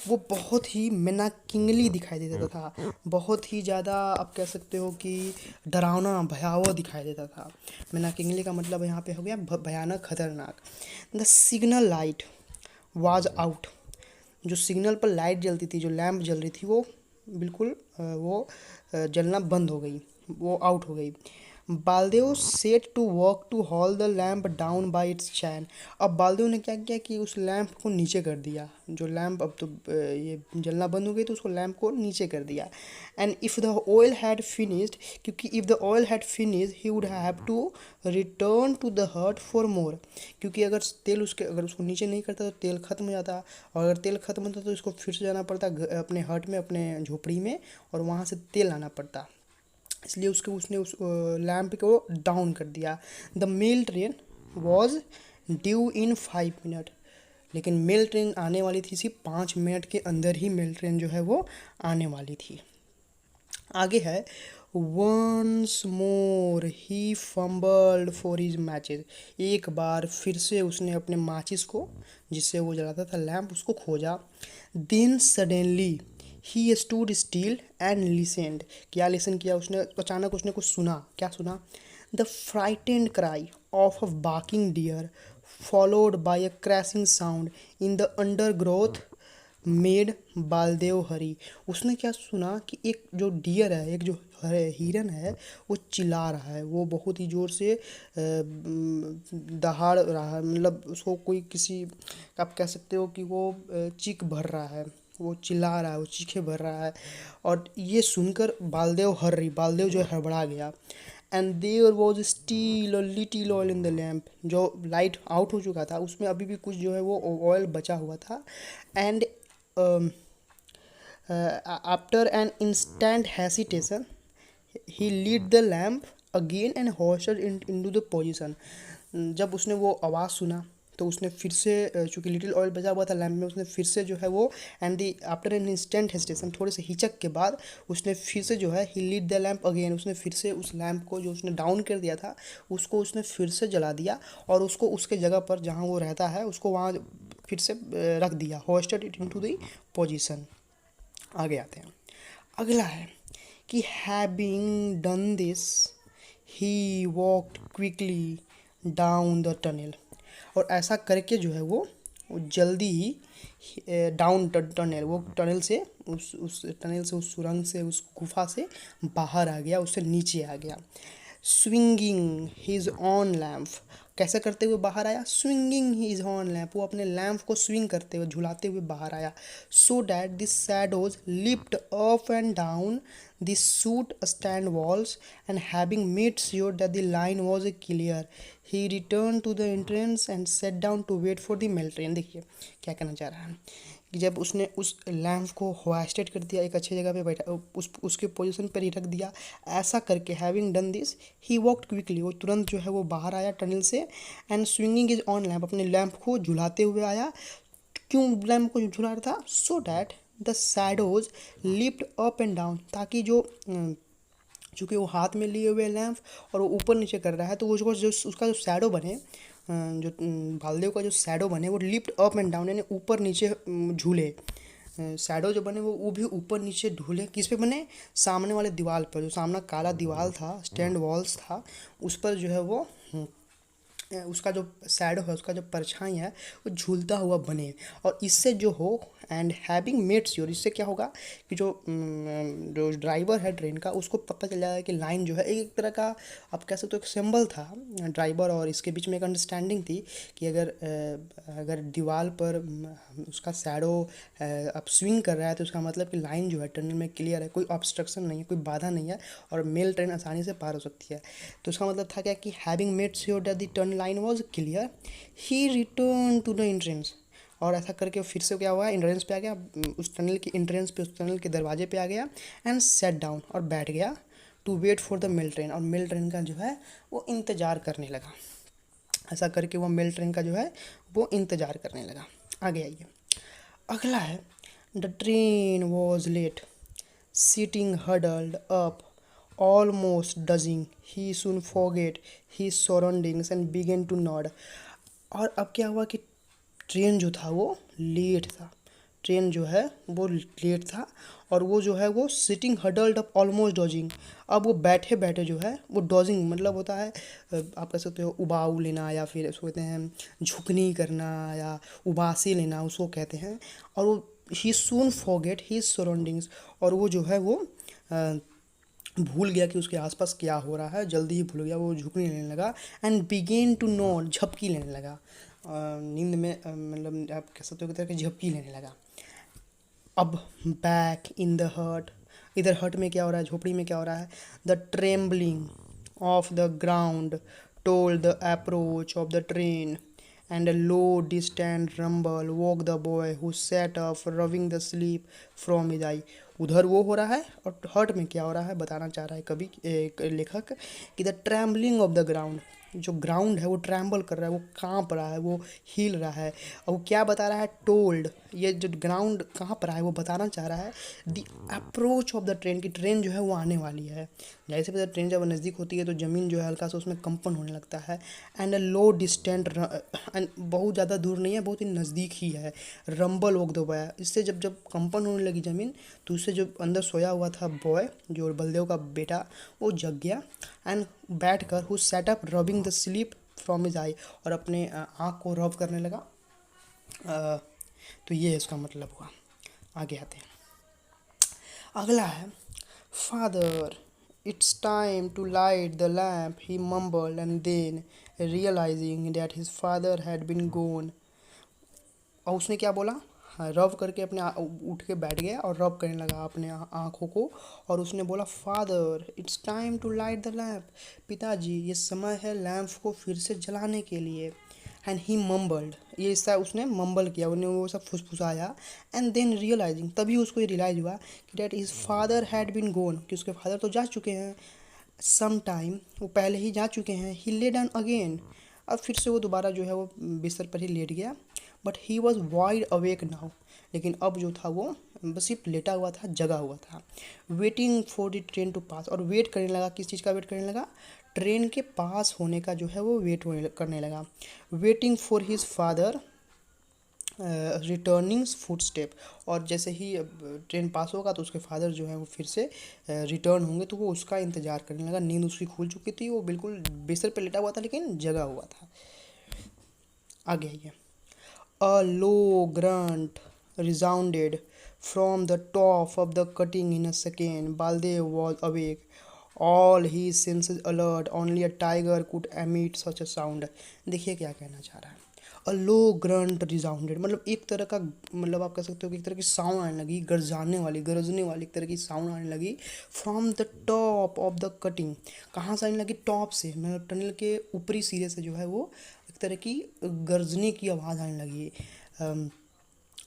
वो बहुत ही मेनाकिंगली दिखाई देता था, बहुत ही ज़्यादा आप कह सकते हो कि डरावना, भयावह दिखाई देता था। मेनाकिंगली का मतलब यहाँ पे हो गया भयानक, खतरनाक। The signal light was out, जो सिग्नल पर लाइट जलती थी, जो लैंप जल रही थी, वो बिल्कुल जलना बंद हो गई, वो आउट हो गई। Baldev set to work to hold the lamp down by its chain. अब बालदेव ने क्या किया कि उस लैम्प को नीचे कर दिया। जो लैम्प अब तो ये जलना बंद हो गई तो उसको लैम्प को नीचे कर दिया। And if the oil had finished, क्योंकि if the oil had finished he would have to return to the hut for more, क्योंकि अगर उसको नीचे नहीं करता तो तेल खत्म हो जाता, और अगर तेल खत्म होता तो उसको फिर से जाना पड़ता अपने हट में, अपने झोपड़ी में, और वहाँ से तेल लाना पड़ता। इसलिए उसने उस लैम्प को डाउन कर दिया। The mail train was due in 5 minute, लेकिन मेल ट्रेन आने वाली थी सिर्फ 5 मिनट के अंदर ही मेल ट्रेन जो है वो आने वाली थी। आगे है once more he fumbled for his matches. एक बार फिर से उसने अपने माचिस को, जिससे वो जलाता था लैम्प, उसको खोजा। Then suddenly he stood still and listened. क्या लिसन किया उसने? अचानक उसने कुछ सुना। क्या सुना? The frightened cry of a barking deer followed by a crashing sound in the undergrowth made Baldev hurry. उसने क्या सुना कि एक जो डियर है, एक जो हिरन है, वो चिल्ला रहा है। वो बहुत ही ज़ोर से दहाड़ रहा है, मतलब उसको कोई किसी, आप कह सकते हो कि वो चीख भर रहा है, वो चिल्ला रहा है, वो चीखे भर रहा है। और ये सुनकर बालदेव जो है हड़बड़ा गया। And there was still little oil in the lamp. जो लाइट आउट हो चुका था उसमें अभी भी कुछ जो है वो ऑयल बचा हुआ था। And after an instant hesitation he lit the lamp again and hoisted into the position. जब उसने वो आवाज़ सुना तो उसने फिर से, चूँकि लिटिल ऑयल बचा हुआ था लैम्प में, उसने फिर से जो है वो, and the after an instant hesitation, थोड़े से हिचक के बाद उसने फिर से जो है ही लीड द लैम्प अगेन, उसने फिर से उस लैम्प को जो उसने डाउन कर दिया था उसको उसने फिर से जला दिया, और उसको उसके जगह पर जहाँ वो रहता है उसको वहाँ फिर से रख दिया। Hoisted it into the position. आगे आते हैं। अगला है कि having done this he walked quickly down the tunnel. और ऐसा करके जो है वो जल्दी ही डाउन टनल, वो टनल से उस टनल से, उस सुरंग से, उस गुफा से बाहर आ गया, उससे नीचे आ गया। Swinging his on lamp. कैसे करते हुए बाहर आया? स्विंगिंग हिज ऑन लैम्प, वो अपने लैम्प को स्विंग करते हुए, झुलाते हुए बाहर आया। So that this shadows lift up and down the suit stand walls, and having made sure that the line was clear he returned to the entrance and sat down to wait for the mail train। देखिए क्या कहना चाह रहा है कि जब उसने उस लैम्प को होस्टेड कर दिया, एक अच्छी जगह पे बैठा, उसके पोजीशन पर ही रख दिया। ऐसा करके having done this he walked quickly, वो तुरंत जो है वो बाहर आया टनल से। And swinging is on lamp, अपने लैम्प को झुलाते हुए आया। क्यों लैम्प को झुला रहा था? So that the shadows lift up and down, ताकि जो चूँकि वो हाथ में लिए हुए लैम्प और वो ऊपर नीचे कर रहा है, तो वो जो उसका जो शैडो बने, जो बालदेव का जो शैडो बने वो लिफ्ट अप एंड डाउन, यानी ऊपर नीचे झूले। शैडो जो बने वो भी ऊपर नीचे ढूले। किस पे बने? सामने वाले दीवार पर, जो सामना काला दीवार था, स्टैंड वॉल्स था, उस पर जो है वो उसका जो शैडो है, उसका जो परछाई है वो झूलता हुआ बने। और इससे जो हो, एंड हैविंग मेड श्योर, इससे क्या होगा कि जो ड्राइवर है ट्रेन का, उसको पता चल जाएगा कि लाइन जो है, एक तरह का आप कह सकते हो एक सिंबल था ड्राइवर और इसके बीच में, एक अंडरस्टैंडिंग थी कि अगर दीवार पर उसका शैडो अब स्विंग कर रहा है तो उसका मतलब कि लाइन जो है टनल में क्लियर है, कोई ऑब्स्ट्रक्शन नहीं है, कोई बाधा नहीं है, और मेल ट्रेन आसानी से पार हो सकती है। तो उसका मतलब था क्या कि having made sure that the turn line was clear he return to the entrance. और ऐसा करके फिर से क्या हुआ, एंट्रेंस पे आ गया, उस टनल के एंट्रेंस पे, उस टनल के दरवाजे पे आ गया, एंड सेट डाउन, और बैठ गया to wait for the mail train. और मेल ट्रेन का जो है वो इंतज़ार करने लगा। ऐसा करके वो मेल ट्रेन का जो है वो इंतज़ार करने लगा। आगे आइए। अगला है the train was late sitting huddled up almost dozing he soon forget he surroundings and began to nod. और अब क्या हुआ कि ट्रेन जो था वो लेट था, ट्रेन जो है वो लेट था, और वो जो है वो sitting huddled up almost dodging. अब वो बैठे बैठे जो है वो डॉजिंग मतलब होता है, आप कह सकते हो उबाऊ लेना, या फिर उसको कहते हैं झुकनी करना, या उबासी लेना उसको कहते हैं। और वो ही सून फॉरगेट ही सराउंडिंग्स, और वो जो है वो भूल गया कि उसके आसपास क्या हो रहा है, जल्दी ही भूल गया, वो झुकने लेने लगा एंड बिगेन टू नॉट, झपकी लेने लगा। नींद में मतलब आप कह सकते हो कि तरह की झपकी लेने लगा। अब बैक इन द हट, इधर हट में क्या हो रहा है, झोपड़ी में क्या हो रहा है, the trembling of the ground told the approach of the train and a low distant rumble woke the boy who sat up rubbing the sleep from his eye। उधर वो हो रहा है और हर्ट में क्या हो रहा है बताना चाह रहा है कवि लेखक कि the trembling of the ground, जो ग्राउंड है वो ट्रैम्बल कर रहा है, वो कांप रहा है, वो हिल रहा है। और वो क्या बता रहा है, टोल्ड, ये जो ग्राउंड कांप रहा है वो बताना चाह रहा है the approach of the train, की ट्रेन जो है वो आने वाली है। जैसे पता ट्रेन जब नज़दीक होती है तो ज़मीन जो है हल्का सा उसमें कंपन होने लगता है। And a low distant, and बहुत ज़्यादा दूर नहीं है, बहुत ही नज़दीक ही है। रंबल वोक द बॉय, इससे जब जब कंपन होने लगी ज़मीन तो उससे जो अंदर सोया हुआ था बॉय, जो बलदेव का बेटा, वो जग गया एंड बैठ कर who set up rubbing the sleep from his eye, और अपने आँख को रब करने लगा। तो ये इसका मतलब हुआ। आगे आते हैं, अगला है father it's time to light the lamp he mumbled and then realising that his father had been gone. और उसने क्या बोला, हाँ रब करके अपने उठ के बैठ गया और रब करने लगा अपने आँखों को, और उसने बोला father it's time to light the lamp, पिताजी ये समय है लैम्प को फिर से जलाने के लिए। एंड ही मम्बल्ड, ये इसका उसने मम्बल किया, उन्हें वो सब फुसफुसाया। एंड देन रियलाइजिंग, तभी उसको ये रियलाइज हुआ कि that his father had been gone, कि उसके फादर तो जा चुके हैं। सम टाइम, वो पहले ही जा चुके हैं। ही ले डाउन अगेन, अब फिर से वो दोबारा जो है वो बिस्तर पर ही लेट गया। But he was wide awake now, लेकिन अब जो था वो बस सिर्फ लेटा हुआ था, जगा हुआ था। Waiting for the train to pass, और वेट करने लगा, किस चीज़ का वेट करने लगा, ट्रेन के पास होने का जो है वो वेट करने लगा। Waiting for his father returning foot step, और जैसे ही ट्रेन पास होगा तो उसके फादर जो है वो फिर से रिटर्न होंगे, तो वो उसका इंतज़ार करने लगा। नींद उसकी खुल चुकी थी, वो बिल्कुल बिस्तर पर लेटा हुआ था लेकिन जगा हुआ था। आगे आइए, a low grunt resounded from the top of the cutting in a second. Baldev was awake, all his senses alert. Only a tiger could emit such a sound. देखिए क्या कहना चाह रहा है, अ लो ग्रंट रिसाउंडेड, मतलब एक तरह का, मतलब आप कह सकते हो कि एक तरह की साउंड आने लगी, गरजाने वाली, गरजने वाली एक तरह की साउंड आने लगी। From the top of the cutting, कहाँ से आने लगी, टॉप से, मतलब टनल के ऊपरी सिरे से जो है वो एक तरह की गरजने की आवाज़ आने लगी।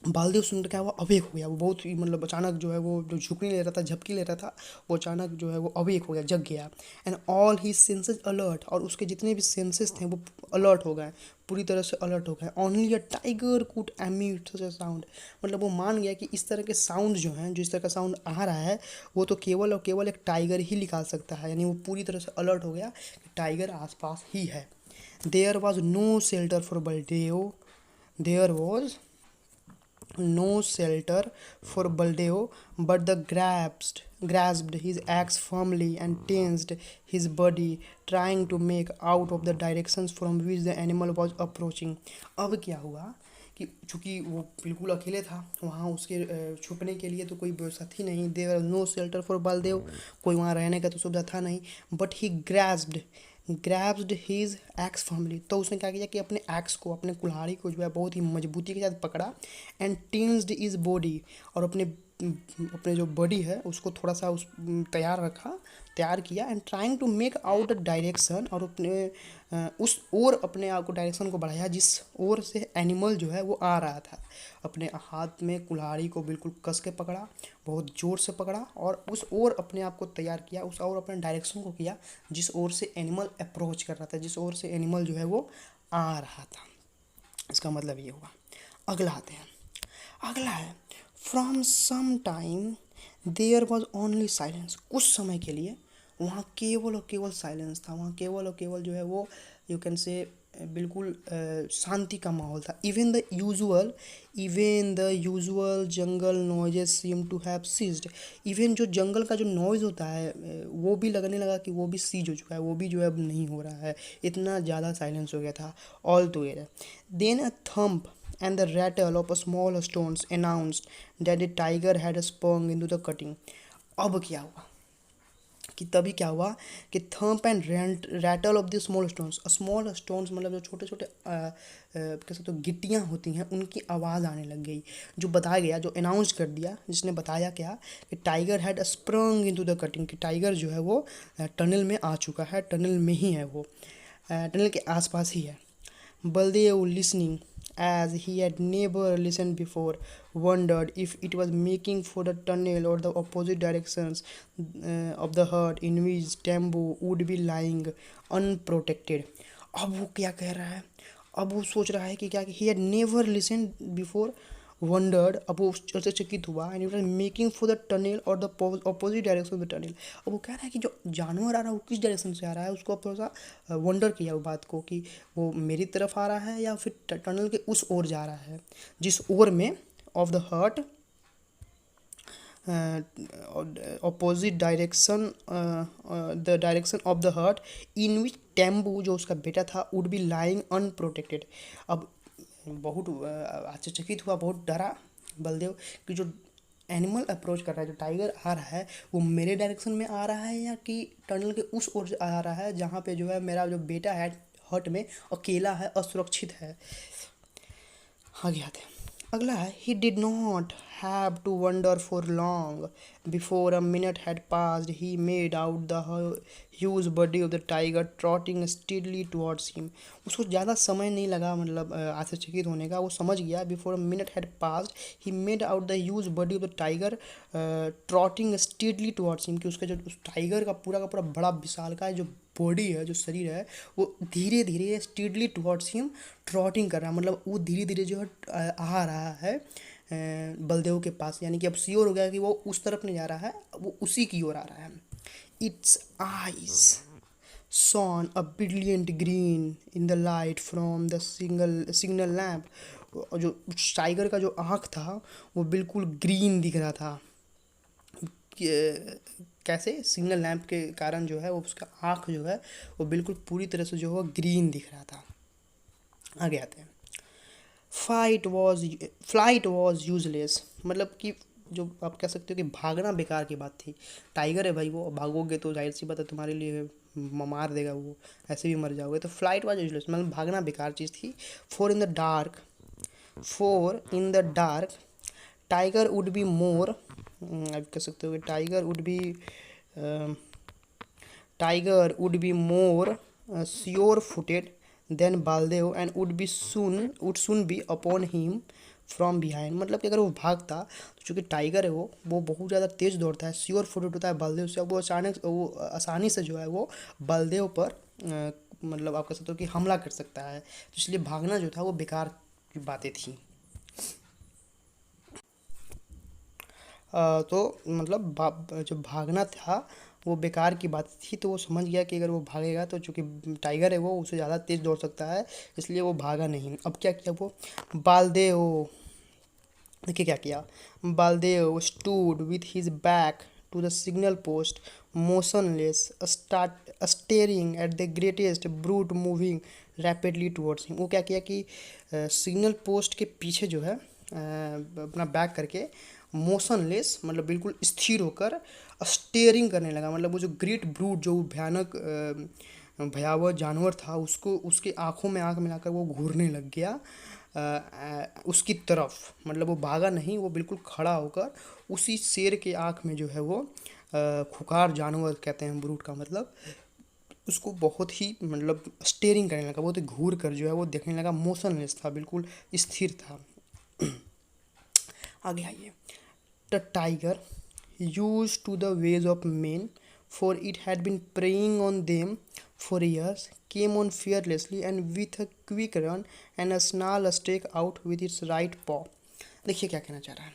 बालदेव सुनकर क्या हुआ, अवेक हो गया, वो बहुत ही मतलब अचानक जो है वो जो झुकने ले रहा था, झपकी ले रहा था, वो अचानक जो है वो अवेक हो गया, जग गया। And all he senses alert, और उसके जितने भी सेंसेस थे वो अलर्ट हो गए, पूरी तरह से अलर्ट हो गए। Only a tiger could emit such a sound, मतलब वो मान गया कि इस तरह के साउंड जो हैं, जो इस तरह का साउंड आ रहा है वो तो केवल और केवल एक टाइगर ही निकाल सकता है। यानी वो पूरी तरह से अलर्ट हो गया कि टाइगर आसपास ही है। There was no shelter for Baldev, there was no shelter for Baldeo, but the grasped his axe firmly and tensed his body, trying to make out of the directions from which the animal was approaching। अब क्या हुआ कि चूंकि वो बिल्कुल अकेले था, वहाँ उसके छुपने के लिए तो कोई व्यवस्था थी नहीं। There no shelter for Baldev, कोई वहाँ रहने का तो सुविधा था नहीं। But he grabbed his axe firmly, तो उसने क्या किया कि अपने एक्स को, अपने कुल्हाड़ी को जो है बहुत ही मजबूती के साथ पकड़ा। एंड टेंस्ड इज बॉडी, और अपने अपने जो बॉडी है उसको थोड़ा सा उस तैयार किया। And trying to make out a direction, और अपने उस ओर अपने आप को डायरेक्शन को बढ़ाया जिस ओर से एनिमल जो है वो आ रहा था। अपने हाथ में कुल्हाड़ी को बिल्कुल कस के पकड़ा, बहुत ज़ोर से पकड़ा, और उस ओर अपने आप को तैयार किया, उस ओर अपने डायरेक्शन को किया जिस ओर से एनिमल अप्रोच कर रहा था, जिस ओर से एनिमल जो है वो आ रहा था। इसका मतलब ये हुआ। अगला आते हैं, अगला है from some time there was only silence, कुछ समय के लिए वहाँ केवल और केवल साइलेंस था, वहाँ केवल और केवल जो है वो यू कैन से बिल्कुल शांति का माहौल था। Even the usual jungle noises seem to have ceased, even जो जंगल का जो नॉइज़ होता है वो भी लगने लगा कि वो भी सीज हो चुका है, वो भी जो है अब नहीं हो रहा है, इतना ज़्यादा साइलेंस हो गया था altogether. Then a thump and the rattle of a small stones announced that the tiger had sprung into the cutting। अब क्या हुआ, कि तभी क्या हुआ कि thump and rattle of the small stones मतलब जो छोटे छोटे कह सकते हो गिट्टियाँ होती हैं उनकी आवाज़ आने लग गई। जो बताया गया, जो अनाउंस कर दिया, जिसने बताया क्या कि tiger had sprung into the cutting, कि टाइगर जो है वो टनल में आ चुका है, टनल में ही है वो, टनल के आसपास ही है। Baldev, listening as he had never listened before, wondered if it was making for the tunnel or the opposite directions of the herd in which Tambu would be lying unprotected. अब वो क्या कह रहा है, अब वो सोच रहा है कि क्या, he had never listened before, wondered, अब वो चकित हुआ, and it was making for the tunnel और the opposite direction of the tunnel. अब वो कह रहा है कि जो जानवर आ रहा है वो किस डायरेक्शन से आ रहा है, उसको अब थोड़ा सा वंडर किया वो बात को कि वो मेरी तरफ आ रहा है या फिर टनल के उस ओर जा रहा है, जिस ओर में of the hut opposite direction, the direction of the hut in which Tembu जो उसका बेटा था वुड बी लाइंग अनप्रोटेक्टेड। अब बहुत आश्चर्यचकित हुआ, बहुत डरा बलदेव कि जो एनिमल अप्रोच कर रहा है, जो टाइगर आ रहा है, वो मेरे डायरेक्शन में आ रहा है या कि टनल के उस ओर से आ रहा है जहाँ पे जो है मेरा जो बेटा है हट में अकेला है, असुरक्षित है। आगे आते हैं, अगला है he did not have to wonder for long, before a minute had passed he made out the huge body of the tiger trotting steadily towards him. उसको ज़्यादा समय नहीं लगा मतलब आश्चर्यचकित होने का, वो समझ गया। Before a minute had passed he made out the huge body of the tiger trotting steadily towards him, कि उसका जो उस टाइगर का पूरा बड़ा विशाल का जो बॉडी है, जो शरीर है, वो धीरे धीरे स्टीडली टुवर्ड्स हिम ट्रॉटिंग कर रहा है, मतलब वो धीरे धीरे जो है आ रहा है बलदेव के पास, यानी कि अब श्योर हो गया कि वो उस तरफ नहीं जा रहा है, वो उसी की ओर आ रहा है। It's eyes shone a brilliant green in the light from the signal lamp, और जो टाइगर का जो आँख था वो बिल्कुल ग्रीन दिख रहा था। कैसे? सिग्नल लैंप के कारण जो है वो उसका आँख जो है वो बिल्कुल पूरी तरह से जो है ग्रीन दिख रहा था। आगे आते हैं, फ्लाइट वॉज यूजलेस, मतलब कि जो आप कह सकते हो कि भागना बेकार की बात थी। टाइगर है भाई, वो भागोगे तो जाहिर सी बात है तुम्हारे लिए मार देगा, वो ऐसे भी मर जाओगे। तो फ्लाइट वॉज यूजलेस मतलब भागना बेकार चीज़ थी। For in the dark tiger would be more, आप कह सकते हो कि tiger would be more surefooted than Baldev and would soon be upon him from behind, मतलब कि अगर वो भागता तो चूँकि टाइगर है वो बहुत ज़्यादा तेज़ दौड़ता है, श्योर फुटेड होता है बालदेव से, अब वो आसानी से जो है वो बालदेव पर मतलब आप कह सकते हो कि हमला कर सकता है, तो इसलिए भागना जो था वो बेकार की बातें थी। तो मतलब जो भागना था वो बेकार की बात थी, तो वो समझ गया कि अगर वो भागेगा तो चूँकि टाइगर है वो उससे ज़्यादा तेज़ दौड़ सकता है, इसलिए वो भागा नहीं। अब क्या किया वो बालदेव, देखिए क्या किया, Baldev stood with his back to the signal post motionless staring at the greatest brute moving rapidly towards him. वो क्या किया कि सिग्नल पोस्ट के पीछे जो है अपना बैक करके मोशनलेस मतलब बिल्कुल स्थिर होकर स्टेयरिंग करने लगा, मतलब वो जो ग्रेट ब्रूट जो भयानक भयावह जानवर था उसको उसके आँखों में आँख मिलाकर वो घूरने लग गया उसकी तरफ, मतलब वो भागा नहीं, वो बिल्कुल खड़ा होकर उसी शेर के आँख में जो है वो खुखार जानवर कहते हैं ब्रूट का मतलब, उसको बहुत ही मतलब स्टेयरिंग करने लगा, बहुत ही घूर कर जो है वो देखने लगा, मोशनलेस था, बिल्कुल स्थिर था। आगे आइए, the tiger used to the ways of men, for it had been preying on them for years, came on fearlessly and with a quick run and a snarl stake out with its right paw। देखिए क्या कहना चाह रहा है,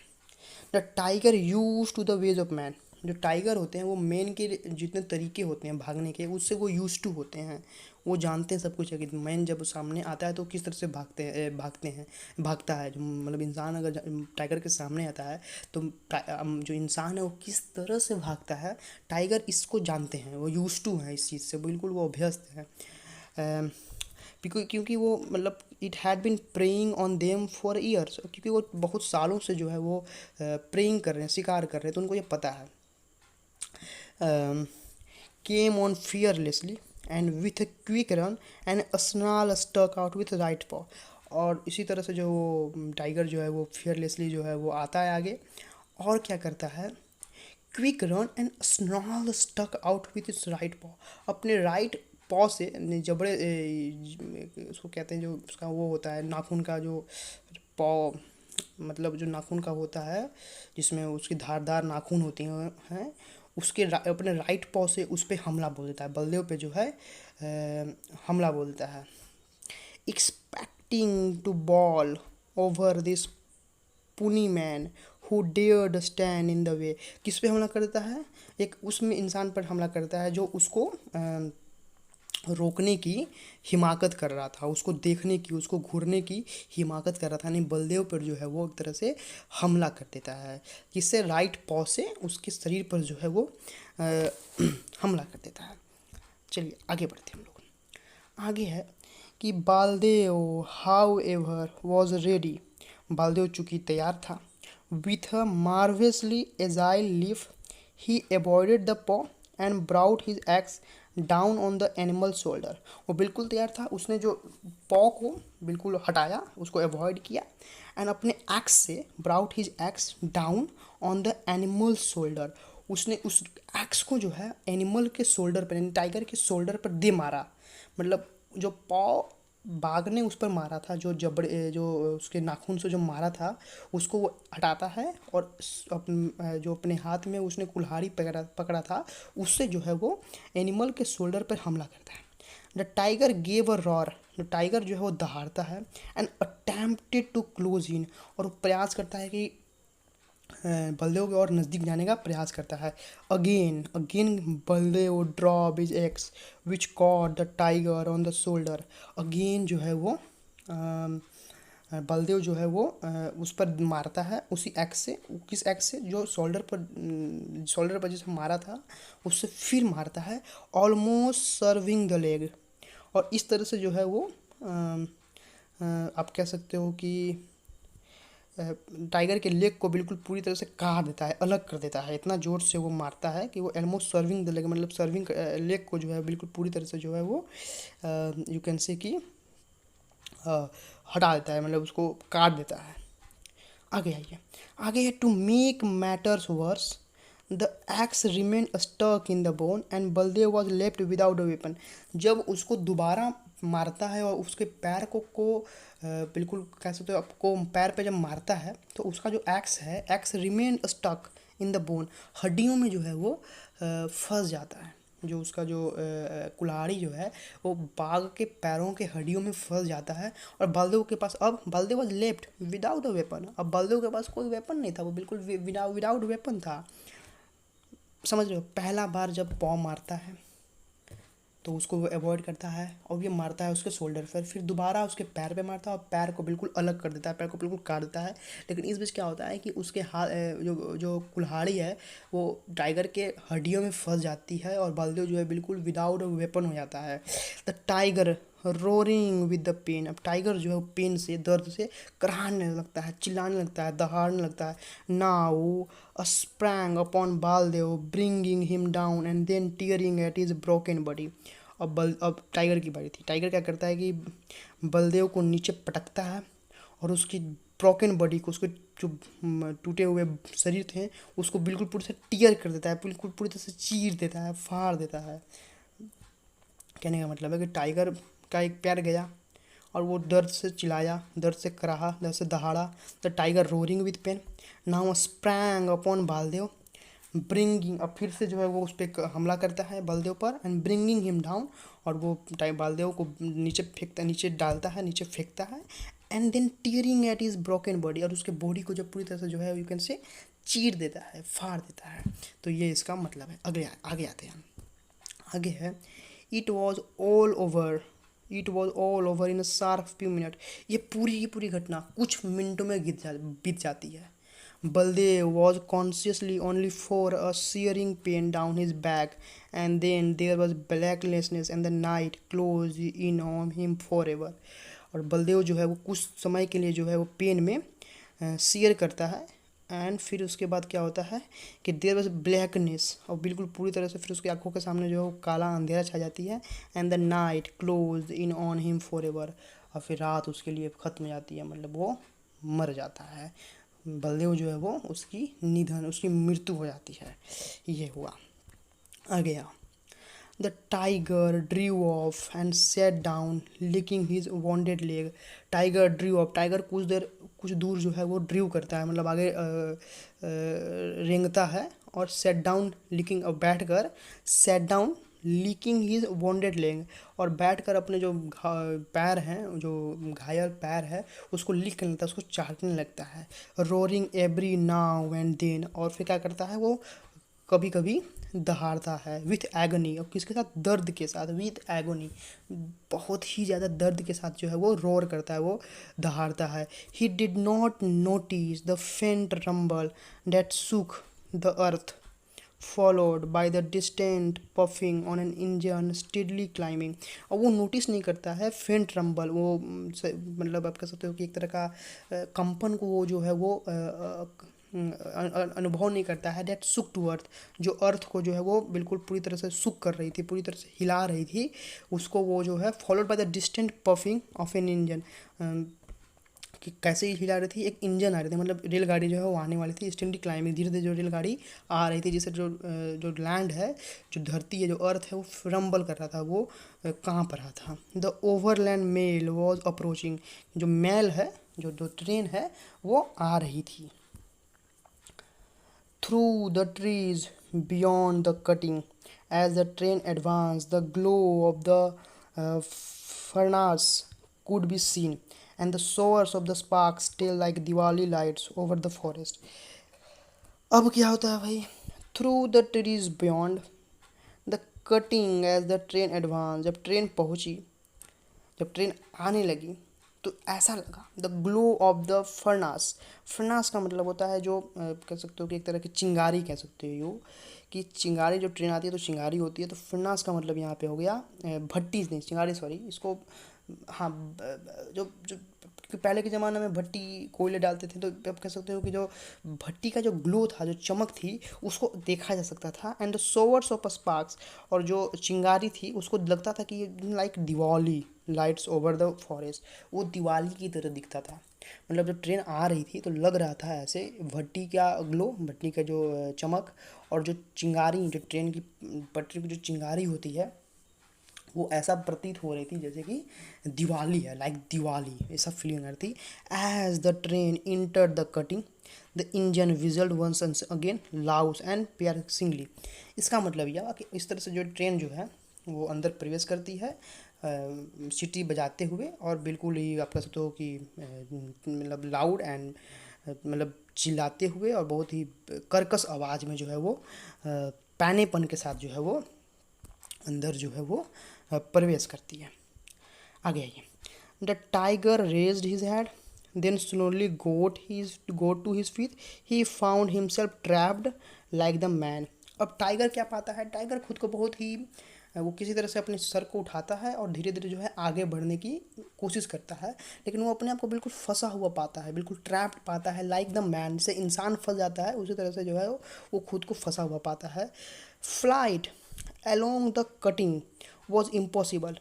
the tiger use to the ways of man, जो tiger होते हैं वो मैन के जितने तरीके होते हैं भागने के उससे वो यूज टू होते हैं, वो जानते हैं सब कुछ है कि मैन जब सामने आता है तो किस तरह से भागता है, जो मतलब इंसान अगर टाइगर के सामने आता है तो जो इंसान है वो किस तरह से भागता है, टाइगर इसको जानते हैं, वो यूज टू हैं इस चीज़ से, बिल्कुल वो अभ्यस्त हैं। क्योंकि वो मतलब it had been praying on them for years, क्योंकि वो बहुत सालों से जो है वो प्रेइंग कर रहे हैं, शिकार कर रहे हैं, तो उनको ये पता है। came on fearlessly and with a quick run and a snarl stuck out with right paw। और इसी तरह से जो टाइगर जो है वो fearlessly जो है वो आता है आगे और क्या करता है, quick run and snarl struck out with its right paw. अपने राइट पॉ से जबड़े उसको कहते हैं जो उसका वो होता है नाखून का जो पॉ, मतलब जो नाखून का होता है जिसमें उसकी धारदार नाखून होती हैं उसके अपने राइट पॉ से उस पर हमला बोल देता है, बलदेव पे जो है हमला बोलता है। Expecting to bowl over this puny man who dared stand in the way. किस पे हमला करता है, एक उसमें इंसान पर हमला करता है जो उसको रोकने की हिमाकत कर रहा था, उसको देखने की, उसको घूरने की हिमाकत कर रहा था, नहीं बलदेव पर जो है वो एक तरह से हमला कर देता है, जिससे राइट पॉ से उसके शरीर पर जो है वो हमला कर देता है। चलिए आगे बढ़ते हैं हम लोग। आगे है कि Baldev however was ready. Baldev चूँकि तैयार था। With a marvellously agile leap he avoided the paw and brought his axe down on the animal shoulder. वो बिल्कुल तैयार था, उसने जो पॉ को बिल्कुल हटाया, उसको अवॉइड किया एंड अपने एक्स से brought his axe down on the animal shoulder. उसने उस एक्स को जो है एनिमल के शोल्डर पर यानी टाइगर के शोल्डर पर दे मारा। मतलब जो पॉ बाघ ने उस पर मारा था, जो जबड़े जो उसके नाखून से जो मारा था उसको वो हटाता है और जो अपने हाथ में उसने कुल्हाड़ी पकड़ा था उससे जो है वो एनिमल के शोल्डर पर हमला करता है। The tiger gave a roar. The tiger जो है वो दहाड़ता है and attempted to close in, और वो प्रयास करता है कि बलदेव के और नज़दीक जाने का प्रयास करता है। Again again Baldev drop his x which caught the tiger on the shoulder. Again जो है वो बलदेव जो है वो उस पर मारता है उसी एक्स से, किस एक्स से, जो शोल्डर पर जिसे मारा था उससे फिर मारता है, ऑलमोस्ट सर्विंग द लेग। और इस तरह से जो है वो आप कह सकते हो कि टाइगर के लेग को बिल्कुल पूरी तरह से काट देता है, अलग कर देता है। इतना ज़ोर से वो मारता है कि वो ऑलमोस्ट सर्विंग द लेग, मतलब सर्विंग लेग को जो है बिल्कुल पूरी तरह से जो है वो यू कैन से कि हटा देता है, मतलब उसको काट देता है। आगे आइए, आगे है to make matters worse the axe remain stuck in the bone and Baldev was left without a weapon. जब उसको दोबारा मारता है और उसके पैर को बिल्कुल कह सकते हो आपको, पैर पे जब मारता है तो उसका जो एक्स है, axe remain stuck in the bone, हड्डियों में जो है वो फंस जाता है। जो उसका जो कुल्हाड़ी जो है वो बाघ के पैरों के हड्डियों में फंस जाता है। और बलदेव के पास, अब Baldev was left without a weapon, अब बलदेव के पास कोई वेपन नहीं था, वो बिल्कुल विदाउट वेपन था। समझ रहे हो, पहला बार जब पॉ मारता है तो उसको वो अवॉइड करता है और ये मारता है उसके शोल्डर पर, फिर दोबारा उसके पैर पे मारता है और पैर को बिल्कुल अलग कर देता है, पैर को बिल्कुल काट देता है। लेकिन इस बीच क्या होता है कि उसके हाथ जो जो कुल्हाड़ी है वो टाइगर के हड्डियों में फंस जाती है और बलदेव जो है बिल्कुल विदाउट वेपन हो जाता है। The tiger roaring with the pain. अब टाइगर जो है पेन से, दर्द से कराहने लगता है, चिल्लाने लगता है, दहाड़ने लगता है। Now sprang upon Baldev, bringing him down and then tearing at his broken body। अब टाइगर की बारी थी। टाइगर क्या करता है कि बलदेव को नीचे पटकता है और उसकी ब्रोकन बॉडी को, उसके जो टूटे हुए शरीर थे उसको बिल्कुल पूरी से टीयर कर देता है, बिल्कुल पूरी तरह से चीर देता है, फाड़ देता है। कहने का मतलब है कि टाइगर का एक पैर गया और वो दर्द से चिल्लाया, दर्द से कराहा, दर्द से दहाड़ा। The tiger roaring with pain now sprang upon Baldev bringing. अब फिर से जो है वो उस पर हमला करता है बलदेव पर एंड ब्रिंगिंग हिम डाउन, और वो बालदेव को नीचे फेंकता, नीचे डालता है, नीचे फेंकता है and then tearing at is broken body, और उसके बॉडी को जब पूरी तरह से जो है यू कैन से चीर देता है, फाड़ देता है। तो ये इसका मतलब है। आगे आते हैं। आगे है it was all over, it was all over in a sharp few minute. ये पूरी की पूरी घटना कुछ मिनटों में बीत जाती है। Baldev was consciously only for a searing pain down his back and then there was blackness and the night close in on him for ever. और बलदेव जो है वो कुछ समय के लिए जो है वो पेन में शेयर करता है, एंड फिर उसके बाद क्या होता है कि देयर वाज ब्लैकनेस, और बिल्कुल पूरी तरह से फिर उसकी आंखों के सामने जो है वो काला अंधेरा छा जाती है। And the night close in on him for ever, और फिर रात उसके लिए ख़त्म हो जाती है, मतलब वो मर जाता है। बलदेव जो है वो उसकी मृत्यु हो जाती है। ये हुआ। आ गया the tiger drew off and set down licking his wounded leg. Tiger drew off, tiger कुछ दूर जो है वो ड्रीव करता है, मतलब आगे रेंगता है, और सेट डाउन लिकिंग, और बैठ कर set down leaking his wounded leg, और बैठ कर अपने जो पैर हैं, जो घायल पैर है, उसको लिक करने लगता है, उसको चाटने लगता है। Roaring every now and then, और फिर क्या करता है वो कभी कभी दहाड़ता है। विथ एगोनी, और किसके साथ, दर्द के साथ, विथ एगोनी, बहुत ही ज़्यादा दर्द के साथ जो है वो रोर करता है, वो दहाड़ता है। He did not notice the faint rumble that shook the earth followed by the distant puffing of an engine steadily climbing. और वो नोटिस नहीं करता है फेंट रंबल, वो मतलब आप कह सकते हो कि एक तरह का कंपन को वो जो है वो अनुभव नहीं करता है। दैट सुक टू अर्थ, जो अर्थ को जो है वो बिल्कुल पूरी तरह से सुक कर रही थी, पूरी तरह से हिला रही थी उसको, वो जो है followed by the distant puffing of an engine, कि कैसे ही हिला रही थी, एक इंजन आ रही थी, मतलब रेलगाड़ी जो है वो आने वाली थी। स्टेंडी क्लाइंबिंग, धीरे धीरे जो रेलगाड़ी आ रही थी, जिससे जो लैंड है, जो धरती है, जो अर्थ है, वो रंबल कर रहा था, वो कांप रहा था। The overland mail was approaching, जो मेल है, जो ट्रेन है, वो आ रही थी। Through the trees beyond the cutting, as the train advanced, the glow of the furnace could be seen, and the showers of the sparks still like Diwali lights over the forest. अब क्या होता है भाई, through the trees beyond the cutting edge the train advance, जब train पहुंची, जब train आने लगी, तो ऐसा लगा the glow of the furnace. Furnace का मतलब होता है जो कह सकते हो कि एक तरह की चिंगारी कह सकते हो, कि चिंगारी, जो ट्रेन आती है तो चिंगारी होती है, तो फर्नास का मतलब यहाँ पे हो गया भट्टी नहीं, चिंगारी सॉरी, इसको हाँ जो जो कि पहले के ज़माने में भट्टी कोयले डालते थे, तो आप कह सकते हो कि जो भट्टी का जो ग्लो था, जो चमक थी, उसको देखा जा सकता था। एंड द सोवर्स ऑफ स्पार्क्स, और जो चिंगारी थी उसको लगता था कि like Diwali lights over the forest, वो दिवाली की तरह दिखता था। मतलब जब ट्रेन आ रही थी तो लग रहा था ऐसे, भट्टी का ग्लो, भट्टी का जो चमक, और जो चिंगारी, जो ट्रेन की पटरी की जो चिंगारी होती है, वो ऐसा प्रतीत हो रही थी जैसे कि दिवाली है, लाइक दिवाली, ऐसा फीलिंग आ रही थी। As the train enter the cutting the engine whistled once again loud and piercingly. इसका मतलब यह कि इस तरह से जो ट्रेन जो है वो अंदर प्रवेश करती है सीटी बजाते हुए, और बिल्कुल ही आप कह सकते हो कि मतलब लाउड एंड मतलब चिल्लाते हुए, और बहुत ही कर्कश आवाज़ में जो है वो पैनेपन के साथ जो है वो अंदर जो है वो प्रवेश करती है। आगे आइए। The tiger raised his head then slowly got to his feet, he found himself trapped like the man. अब टाइगर क्या पाता है, टाइगर खुद को बहुत ही वो किसी तरह से अपने सर को उठाता है और धीरे धीरे जो है आगे बढ़ने की कोशिश करता है, लेकिन वो अपने आप को बिल्कुल फंसा हुआ पाता है, बिल्कुल ट्रैप्ड पाता है, लाइक द मैन, जैसे इंसान फंस जाता है उसी तरह से जो है वो खुद को फंसा हुआ पाता है। Flight along the cutting was impossible,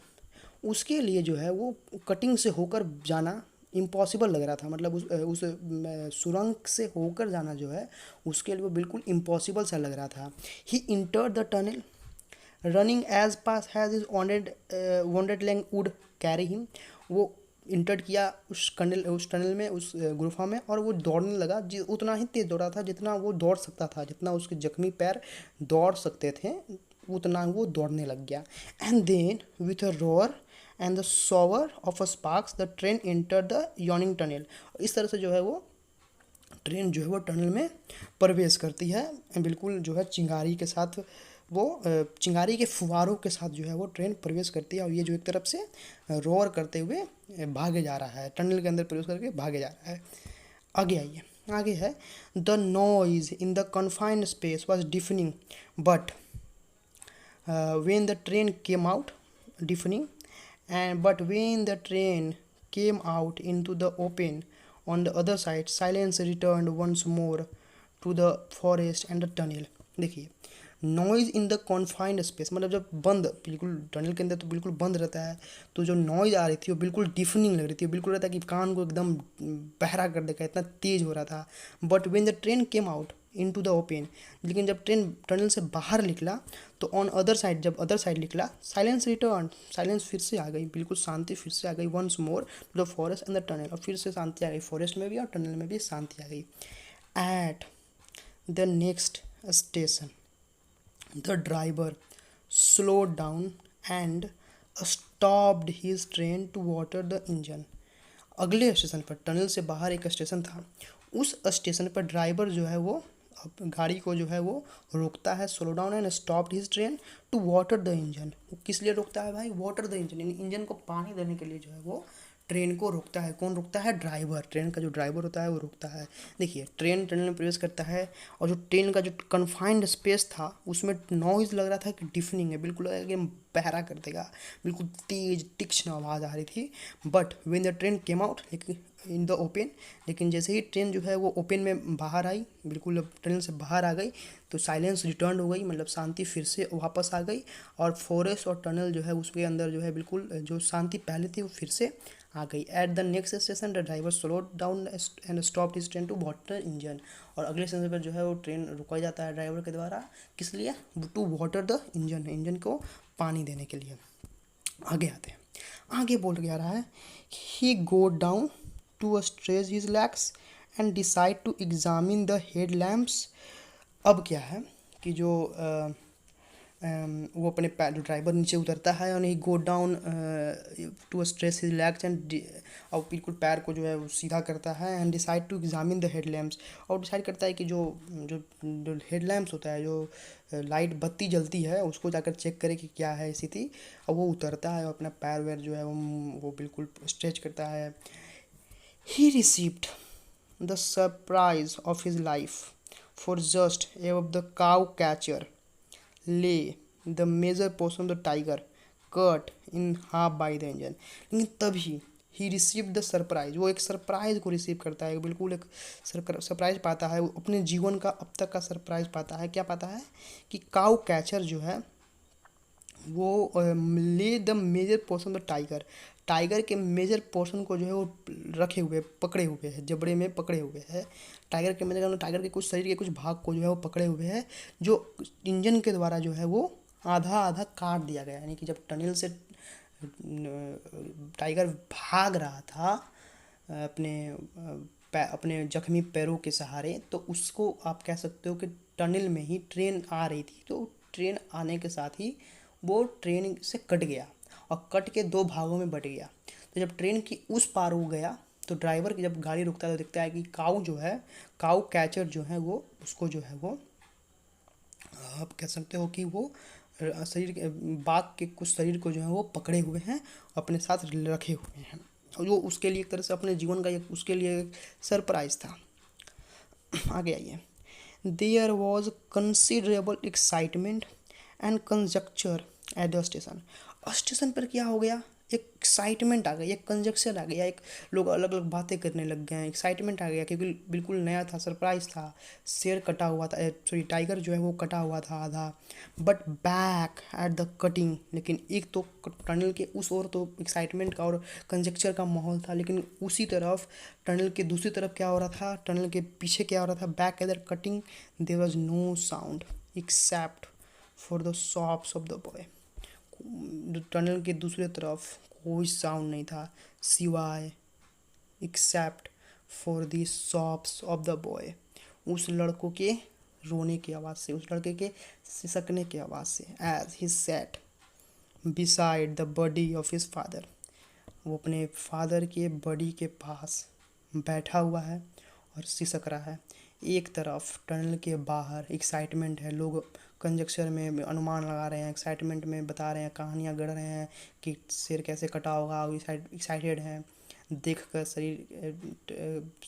उसके लिए जो है वो कटिंग से होकर जाना इम्पॉसिबल लग रहा था, मतलब उस सुरंग से होकर जाना जो है उसके लिए वो बिल्कुल इम्पॉसिबल सा लग रहा था। He entered the tunnel running as fast as his wounded लैंग वुड कैरी हिम, वो इंटर्ड किया उस टनल में, उस गुफा में, और वो दौड़ने लगा, उतना ही तेज़ दौड़ा था जितना वो दौड़ सकता था, जितना उसके जख्मी पैर दौड़ सकते थे, उतना वो दौड़ने लग गया। And then with a roar and the shower of a sparks the train enter the yawning tunnel. इस तरह से जो है वो ट्रेन जो है वो टनल में प्रवेश करती है, बिल्कुल जो है चिंगारी के साथ, वो चिंगारी के फुवारों के साथ जो है वो ट्रेन प्रवेश करती है, और ये जो एक तरफ से रोअर करते हुए भागे जा रहा है, टनल के अंदर प्रवेश करके भागे जा रहा है। आगे आइए, आगे है the noise in the confined space was deafening but when the train came out deafening, and but when the train came out into the open on the other side, silence returned once more to the forest and the tunnel. देखिए, noise in the confined space, मतलब जब बंद, बिल्कुल tunnel के अंदर तो बिल्कुल बंद रहता है, तो जो नॉइज़ आ रही थी वो बिल्कुल डिफनिंग लग रही थी, बिल्कुल रहता है कि कान को एकदम बहरा कर देगा, इतना तेज़ हो रहा था। But when the train came out into the open, लेकिन जब ट्रेन टनल से बाहर निकला तो ऑन अदर साइड, जब अदर साइड निकला, साइलेंस रिटर्न, साइलेंस फिर से आ गई, बिल्कुल शांति फिर से आ गई। Once more to the forest and the tunnel, और फिर से शांति आ गई, फॉरेस्ट में भी और टनल में भी शांति आ गई। At the next station the driver slowed down and stopped his train to water the engine। अगले स्टेशन पर, टनल से बाहर एक स्टेशन था, उस स्टेशन पर ड्राइवर जो है वो गाड़ी को जो है वो रोकता है, slow down and stopped his train to water the engine. वो किस लिए रोकता है भाई? वाटर द इंजन, यानी इंजन को पानी देने के लिए जो है वो ट्रेन को रोकता है। कौन रोकता है? ड्राइवर, ट्रेन का जो ड्राइवर होता है वो रोकता है। देखिए, ट्रेन टनल में प्रवेश करता है और जो ट्रेन का जो कन्फाइंड स्पेस था उसमें नॉइज़ लग रहा था कि डिफनिंग है, बिल्कुल एकदम बहरा कर देगा, बिल्कुल तेज तीक्ष्ण आवाज़ आ रही थी। But when the train came out in the open, लेकिन जैसे ही ट्रेन जो है वो ओपन में बाहर आई, बिल्कुल टनल से बाहर आ गई, तो साइलेंस रिटर्न हो गई, मतलब शांति फिर से वापस आ गई, और फॉरेस्ट और टनल जो है उसके अंदर जो है बिल्कुल जो शांति पहले थी वो फिर से आ गई। At the next station the driver slow down and stop his train to water engine, और अगले स्टेशन पर जो है वो ट्रेन रुका जाता है ड्राइवर के द्वारा, किस लिए? To water the engine, engine को पानी देने के लिए। आगे आते हैं, आगे बोल के आ रहा है, he go down to stretch his legs and decide to examine the head lamps. अब क्या है कि जो वो अपने पैर, जो ड्राइवर नीचे उतरता है, और he go down to stretch his legs and, और बिल्कुल पैर को जो है वो सीधा करता है, and decide to examine the head lamps, और डिसाइड करता है कि जो जो जो हेड लैम्प्स होता है, जो लाइट बत्ती जलती है, उसको जाकर चेक करे कि क्या है स्थिति। और वो उतरता है और अपना पैर वैर जो है वो बिल्कुल स्ट्रेच करता है। He received the surprise of his life, for just above the cow catcher lay the major portion of the tiger cut in half by the engine। लेकिन तभी ही रिसीव द सरप्राइज, वो एक सरप्राइज को receive करता है, बिल्कुल एक surprise पाता है, वो अपने जीवन का अब तक का सरप्राइज पाता है। क्या पाता है? कि काउ कैचर जो है वो lay the major portion of tiger, tiger के मेजर पोर्शन को जो है वो रखे हुए, पकड़े हुए है, जबड़े में पकड़े हुए है। टाइगर के मेजर, टाइगर के कुछ शरीर के कुछ भाग को जो है वो पकड़े हुए है, जो इंजन के द्वारा जो है वो आधा आधा काट दिया गया। यानी कि जब टनल से टाइगर भाग रहा था अपने जख्मी पैरों के सहारे, तो उसको आप कह सकते हो कि टनल में ही ट्रेन आ रही थी, तो ट्रेन आने के साथ ही वो ट्रेन से कट गया और कट के दो भागों में बट गया। तो जब ट्रेन की उस पार हो गया, तो ड्राइवर की जब गाड़ी रुकता है तो दिखता है कि काऊ जो है, काऊ कैचर जो है वो उसको जो है वो आप कह सकते हो कि वो शरीर के बाघ के कुछ शरीर को जो है वो पकड़े हुए हैं, अपने साथ रखे हुए हैं, और जो उसके लिए एक तरह से अपने जीवन का एक उसके लिए एक सरप्राइज था। आगे आइए, there was considerable excitement and conjecture at the station. Station पर क्या हो गया? एक एक्साइटमेंट आ गई, एक कंजक्शन आ गया, एक लोग अलग अलग बातें करने लग गए हैं, एक्साइटमेंट आ गया क्योंकि बिल्कुल नया था, सरप्राइज था। शेर कटा हुआ था, सॉरी टाइगर जो है वो कटा हुआ था आधा। But back at the cutting, लेकिन एक तो टनल के उस ओर तो एक्साइटमेंट का और कंजक्चर का माहौल था, लेकिन उसी तरफ टनल के दूसरी तरफ क्या हो रहा था, टनल के पीछे क्या हो रहा था, back at the cutting there was no sound except for the sobs of the boy. Tunnel के दूसरे तरफ कोई साउंड नहीं था सिवाय except for the sobs of the boy, उस लड़कों के रोने की आवाज़ से, उस लड़के के सिसकने की आवाज़ से। As he sat beside the body of his father, वो अपने फादर के बॉडी के पास बैठा हुआ है और सिसक रहा है। एक तरफ टनल के बाहर एक्साइटमेंट है, लोग कंजक्चर में अनुमान लगा रहे हैं, एक्साइटमेंट में बता रहे हैं, कहानियाँ गढ़ रहे हैं कि शेर कैसे कटा होगा, एक्साइटेड हैं देख कर शरीर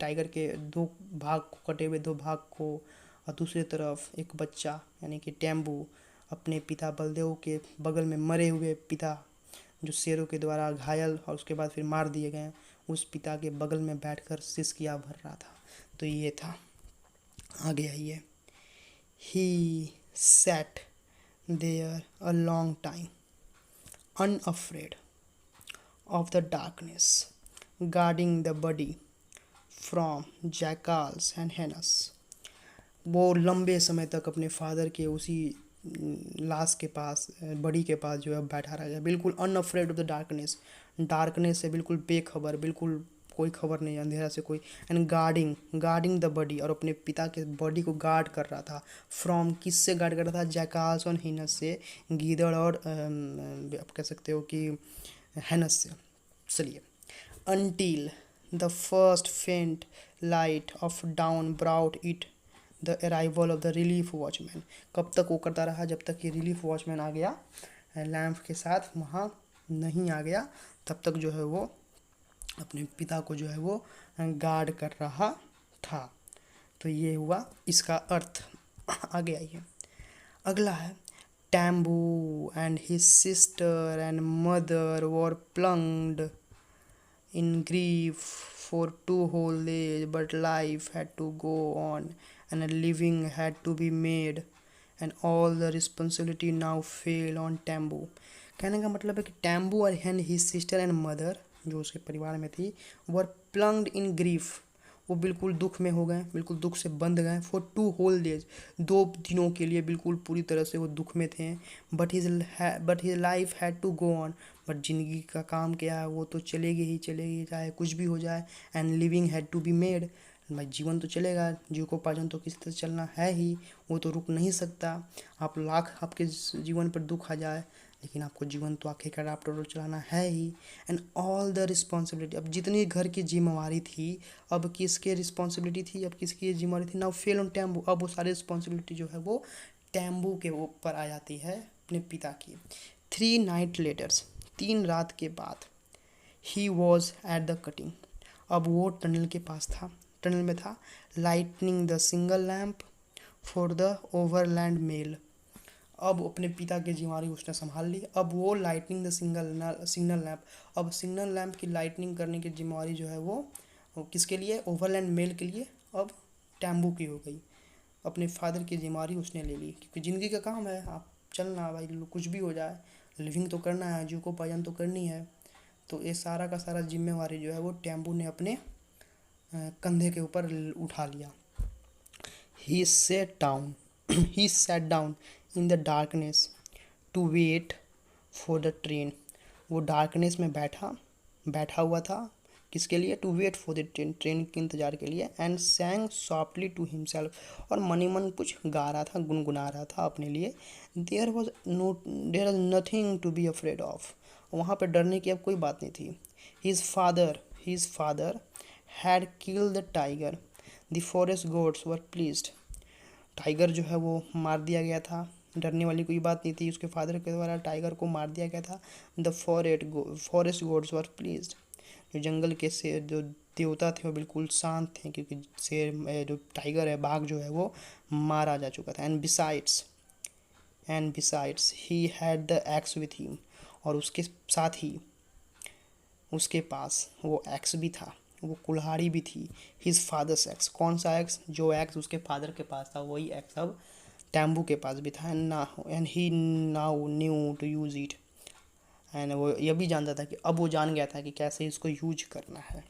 टाइगर के दो भाग को, कटे हुए दो भाग को। और दूसरी तरफ एक बच्चा यानी कि टेम्बू अपने पिता बलदेव के बगल में मरे हुए पिता, जो शेरों के द्वारा घायल और उसके बाद फिर मार दिए गए, उस पिता के बगल में बैठकर सिसकियाँ भर रहा था। तो ये था। आगे आइए। ही sat there a long time, unafraid of the darkness, guarding the body from jackals and hyenas। वो लंबे समय तक अपने फादर के उसी लाश के पास, बड़ी के पास जो है बैठा रह गया, बिल्कुल unafraid of the darkness. Darkness से बिल्कुल बेखबर, बिल्कुल कोई खबर नहीं, अंधेरा से कोई। And guarding guarding the body, और अपने पिता के बॉडी को गार्ड कर रहा था। फ्रॉम किससे गार्ड कर रहा था? जैकाल्स और हिनस से, गीदड़ और आप कह सकते हो कि हैनस से। चलिए। until the first faint light of dawn brought it the arrival of the relief watchman। कब तक वो करता रहा? जब तक ये रिलीफ वॉचमैन आ गया लैंप के साथ, वहाँ नहीं आ गया तब तक जो है वो अपने पिता को जो है वो गार्ड कर रहा था। तो ये हुआ इसका अर्थ। आगे आइए। अगला है, Tembu and his sister and mother were plunged in grief for 2 whole days, but life had to go on and a living had to be made, and all the responsibility now fell on Tambu। कहने का मतलब है कि टैम्बू और his sister and mother, जो उसके परिवार में थी, were plunged in grief। वो बिल्कुल दुख में हो गए, बिल्कुल दुख से बंध गए। फॉर 2 whole days, 2 दिनों के लिए बिल्कुल पूरी तरह से वो दुख में थे। But his life had to go on, but ज़िंदगी का काम क्या है, वो तो चलेगी ही चलेगी, चाहे कुछ भी हो जाए। And living had to be made, भाई जीवन तो चलेगा, जीविकोपार्जन तो किसी तरह चलना है ही, वो तो रुक नहीं सकता। आप लाख आपके जीवन पर दुख आ जाए, लेकिन आपको जीवन तो आखिरकार आपको चलाना है ही। एंड ऑल द रिस्पॉन्सिबिलिटी, अब जितनी घर की जिम्मेवारी थी, अब किसके रिस्पॉन्सिबिलिटी थी, अब किसकी जिम्मेवारी थी? Now fell on Tembu. अब वो सारी रिस्पॉन्सिबिलिटी जो है वो टैम्बू के ऊपर आ जाती है, अपने पिता की। 3 night लेटर्स, 3 रात के बाद, he was at the cutting, अब वो टनल के पास था, टनल में था। Lightning the single lamp for the overland mail, अब अपने पिता की जिम्मेवारी उसने संभाल ली। अब वो लाइटनिंग द सिग्नल लैम्प, अब सिग्नल लैम्प की लाइटनिंग करने की जिम्मेवारी जो है वो किसके लिए? ओवरलैंड मेल के लिए अब टैम्बू की हो गई। अपने फादर की जिम्मेवारी उसने ले ली, क्योंकि ज़िंदगी का काम है, आप चलना भाई, कुछ भी हो जाए, लिविंग तो करना है, जीविकोपार्जन तो करनी है। तो ये सारा का सारा जिम्मेवारी जो है वो टैम्बू ने अपने कंधे के ऊपर उठा लिया। He sat down he sat down in the darkness to wait for the train, वो डार्कनेस में बैठा हुआ था, किसके लिए? To wait for the train, train के इंतज़ार के लिए। And sang softly to himself, और मनी मन कुछ गा रहा था, गुनगुना रहा था अपने लिए। There is nothing to be afraid of, वहाँ पर डरने की अब कोई बात नहीं थी। His father had killed the tiger, the forest gods were pleased, tiger जो है वो मार दिया गया था, डरने वाली कोई बात नहीं थी, उसके फादर के द्वारा टाइगर को मार दिया गया था। The forest gods were pleased, जो जंगल के शेर, जो देवता थे वो बिल्कुल शांत थे, क्योंकि शेर, जो टाइगर है, बाघ जो है वो मारा जा चुका था। And besides he had the x with him, और उसके साथ ही उसके पास वो एक्स भी था, वो कुल्हाड़ी भी थी। हिज फादर्स एक्स, कौन सा एक्स? जो एक्स उसके फादर के पास था, वही एक्स अब टैम्बू के पास भी था। And he now knew to use it, and वो ये भी जानता था कि अब वो जान गया था कि कैसे इसको यूज करना है।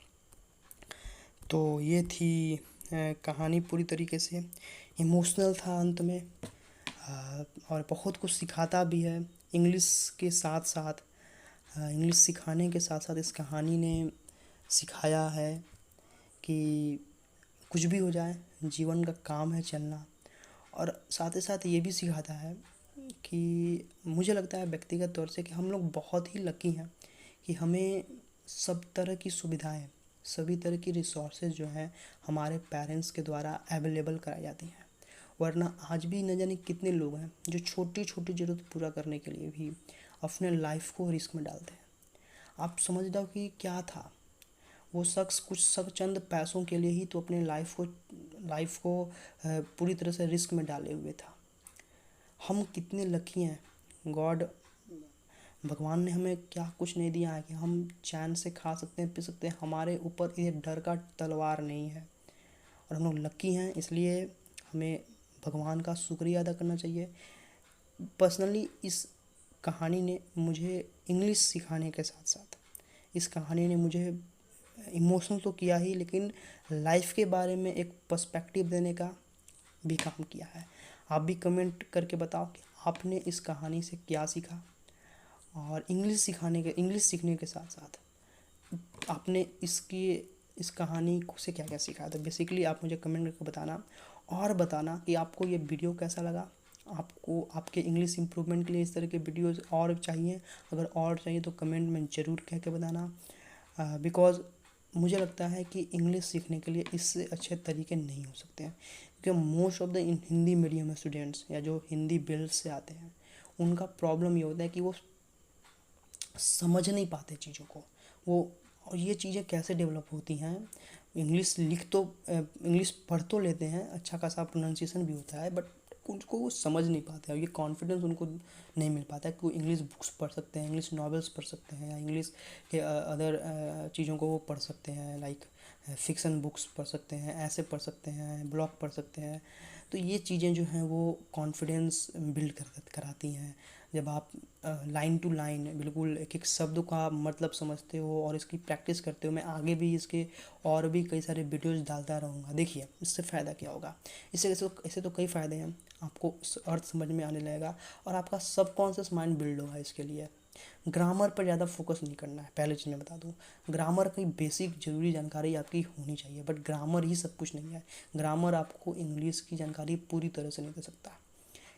तो ये थी कहानी, पूरी तरीके से इमोशनल था अंत में, और बहुत कुछ सिखाता भी है। इंग्लिश के साथ साथ, इंग्लिश सिखाने के साथ साथ इस कहानी ने सिखाया है कि कुछ भी हो जाए, जीवन का काम है चलना। और साथ ही साथ ये भी सिखाता है कि मुझे लगता है व्यक्तिगत तौर से कि हम लोग बहुत ही लकी हैं कि हमें सब तरह की सुविधाएं, सभी तरह की रिसोर्सेज जो हैं हमारे पेरेंट्स के द्वारा अवेलेबल कराई जाती हैं। वरना आज भी न जाने कितने लोग हैं जो छोटी छोटी ज़रूरत पूरा करने के लिए भी अपने लाइफ को रिस्क में डालते हैं। आप समझ लो कि क्या था वो शख्स, सब चंद पैसों के लिए ही तो अपने लाइफ को पूरी तरह से रिस्क में डाले हुए था। हम कितने लकी हैं, भगवान ने हमें क्या कुछ नहीं दिया है कि हम चैन से खा सकते हैं, पी सकते हैं, हमारे ऊपर ये डर का तलवार नहीं है, और हम लोग लकी हैं। इसलिए हमें भगवान का शुक्रिया अदा करना चाहिए। पर्सनली इस कहानी ने मुझे इंग्लिश सिखाने के साथ साथ इस कहानी ने मुझे इमोशनल तो किया ही, लेकिन लाइफ के बारे में एक पर्सपेक्टिव देने का भी काम किया है। आप भी कमेंट करके बताओ कि आपने इस कहानी से क्या सीखा, और इंग्लिश सीखने के साथ साथ आपने इस कहानी से क्या क्या सीखा। तो बेसिकली आप मुझे कमेंट करके बताना, और बताना कि आपको ये वीडियो कैसा लगा। आपको आपके इंग्लिश इम्प्रूवमेंट के लिए इस तरह के वीडियोस और चाहिए, अगर और चाहिए तो कमेंट में ज़रूर कह के बताना। बिकॉज़ मुझे लगता है कि इंग्लिश सीखने के लिए इससे अच्छे तरीके नहीं हो सकते हैं, क्योंकि most of the Hindi medium students या जो हिंदी बेल्ट से आते हैं, उनका प्रॉब्लम ये होता है कि वो समझ नहीं पाते चीज़ों को। और ये चीज़ें कैसे डेवलप होती हैं, इंग्लिश पढ़ तो लेते हैं, अच्छा खासा प्रोनाउंसिएशन भी होता है, बट उनको वो समझ नहीं पाते हैं, और ये कॉन्फिडेंस उनको नहीं मिल पाता है कि वो इंग्लिश बुक्स पढ़ सकते हैं, इंग्लिश नॉवेल्स पढ़ सकते हैं, या इंग्लिश के अदर चीज़ों को वो पढ़ सकते हैं, लाइक फिक्सन बुक्स पढ़ सकते हैं, ऐसे पढ़ सकते हैं, ब्लॉग पढ़ सकते हैं। तो ये चीज़ें जो हैं वो कॉन्फिडेंस बिल्ड कराती हैं। जब आप लाइन टू लाइन बिल्कुल एक एक शब्द का मतलब समझते हो और इसकी प्रैक्टिस करते हो, मैं आगे भी इसके और भी कई सारे वीडियोस डालता रहूँगा। देखिए इससे फ़ायदा क्या होगा, इससे तो कई फ़ायदे हैं। आपको अर्थ समझ में आने लगेगा, और आपका सबकॉन्शियस माइंड बिल्ड होगा। इसके लिए ग्रामर पर ज़्यादा फोकस नहीं करना है। पहले चीज़ मैं बता दूँ, ग्रामर की बेसिक ज़रूरी जानकारी आपकी होनी चाहिए, बट ग्रामर ही सब कुछ नहीं है। ग्रामर आपको इंग्लिश की जानकारी पूरी तरह से नहीं दे सकता।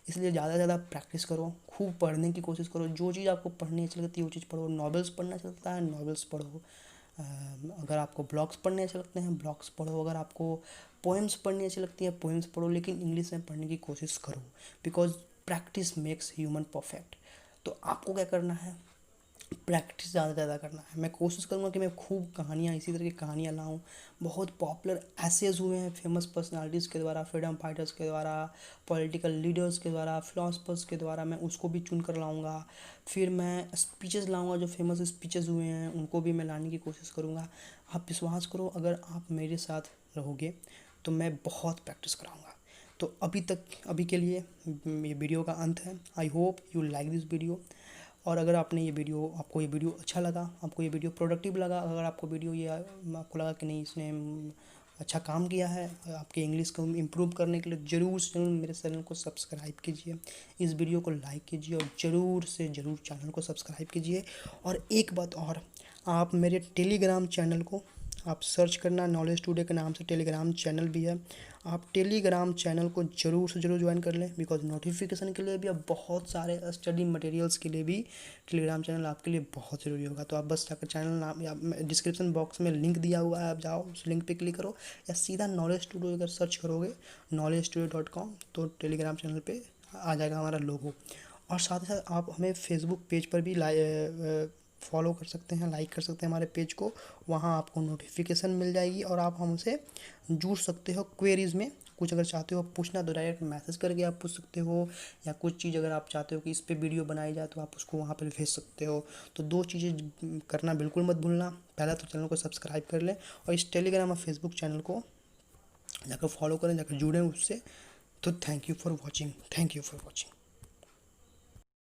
इसलिए ज़्यादा से ज़्यादा प्रैक्टिस करो, खूब पढ़ने की कोशिश करो। जो चीज़ आपको पढ़नी अच्छी लगती है वो चीज़ पढ़ो। नॉवेल्स पढ़ना अच्छा लगता है, नॉवेल्स पढ़ो। अगर आपको ब्लॉग्स पढ़ने अच्छे लगते हैं, ब्लॉग्स पढ़ो। अगर आपको पोएम्स पढ़नी अच्छी लगती है, पोएम्स पढ़ो, लेकिन इंग्लिश में पढ़ने की कोशिश करो, because practice makes human perfect. तो आपको क्या करना है, प्रैक्टिस ज़्यादा से ज़्यादा करना है। मैं कोशिश करूँगा कि मैं खूब कहानियाँ, इसी तरह की कहानियाँ लाऊँ। बहुत पॉपुलर एसेज हुए हैं फेमस पर्सनालिटीज़ के द्वारा, फ्रीडम फाइटर्स के द्वारा, पॉलिटिकल लीडर्स के द्वारा, फिलोसफर्स के द्वारा, मैं उसको भी चुन कर लाऊँगा। फिर मैं स्पीचेस लाऊँगा, जो फेमस स्पीचेस हुए हैं उनको भी मैं लाने की कोशिश करूँगा। आप विश्वास करो, अगर आप मेरे साथ रहोगे तो मैं बहुत प्रैक्टिस कराऊँगा। तो अभी के लिए ये वीडियो का अंत है। I hope you like this video. और अगर आपको ये वीडियो अच्छा लगा, आपको ये वीडियो प्रोडक्टिव लगा, अगर आपको लगा कि नहीं इसने अच्छा काम किया है आपके इंग्लिश को इम्प्रूव करने के लिए, ज़रूर से ज़रूर मेरे चैनल को सब्सक्राइब कीजिए, इस वीडियो को लाइक कीजिए, और ज़रूर से ज़रूर चैनल को सब्सक्राइब कीजिए। और एक बात और, आप मेरे टेलीग्राम चैनल को आप सर्च करना, नॉलेज टुडे के नाम से टेलीग्राम चैनल भी है। आप टेलीग्राम चैनल को ज़रूर से ज़रूर ज्वाइन कर लें, बिकॉज नोटिफिकेशन के लिए भी, अब बहुत सारे स्टडी मटेरियल्स के लिए भी टेलीग्राम चैनल आपके लिए बहुत ज़रूरी होगा। तो आप बस जाकर चैनल नाम या डिस्क्रिप्शन बॉक्स में लिंक दिया हुआ है, आप जाओ उस लिंक पे क्लिक करो, या सीधा नॉलेज स्टूडियो अगर सर्च करोगे knowledgestudio.com तो टेलीग्राम चैनल पे आ जाएगा हमारा लोगो। और साथ ही साथ आप हमें फेसबुक पेज पर भी फॉलो कर सकते हैं, लाइक कर सकते हैं हमारे पेज को। वहाँ आपको नोटिफिकेशन मिल जाएगी, और आप हमसे जुड़ सकते हो। क्वेरीज़ में कुछ अगर चाहते हो पूछना तो डायरेक्ट मैसेज करके आप पूछ सकते हो, या कुछ चीज़ अगर आप चाहते हो कि इस पे वीडियो बनाई जाए तो आप उसको वहाँ पर भेज सकते हो। तो 2 चीज़ें करना बिल्कुल मत भूलना। पहला तो चैनल को सब्सक्राइब कर लें, और इस टेलीग्राम और फेसबुक चैनल को जाकर फॉलो करें, जाकर जुड़ें उससे। तो थैंक यू फॉर वॉचिंग।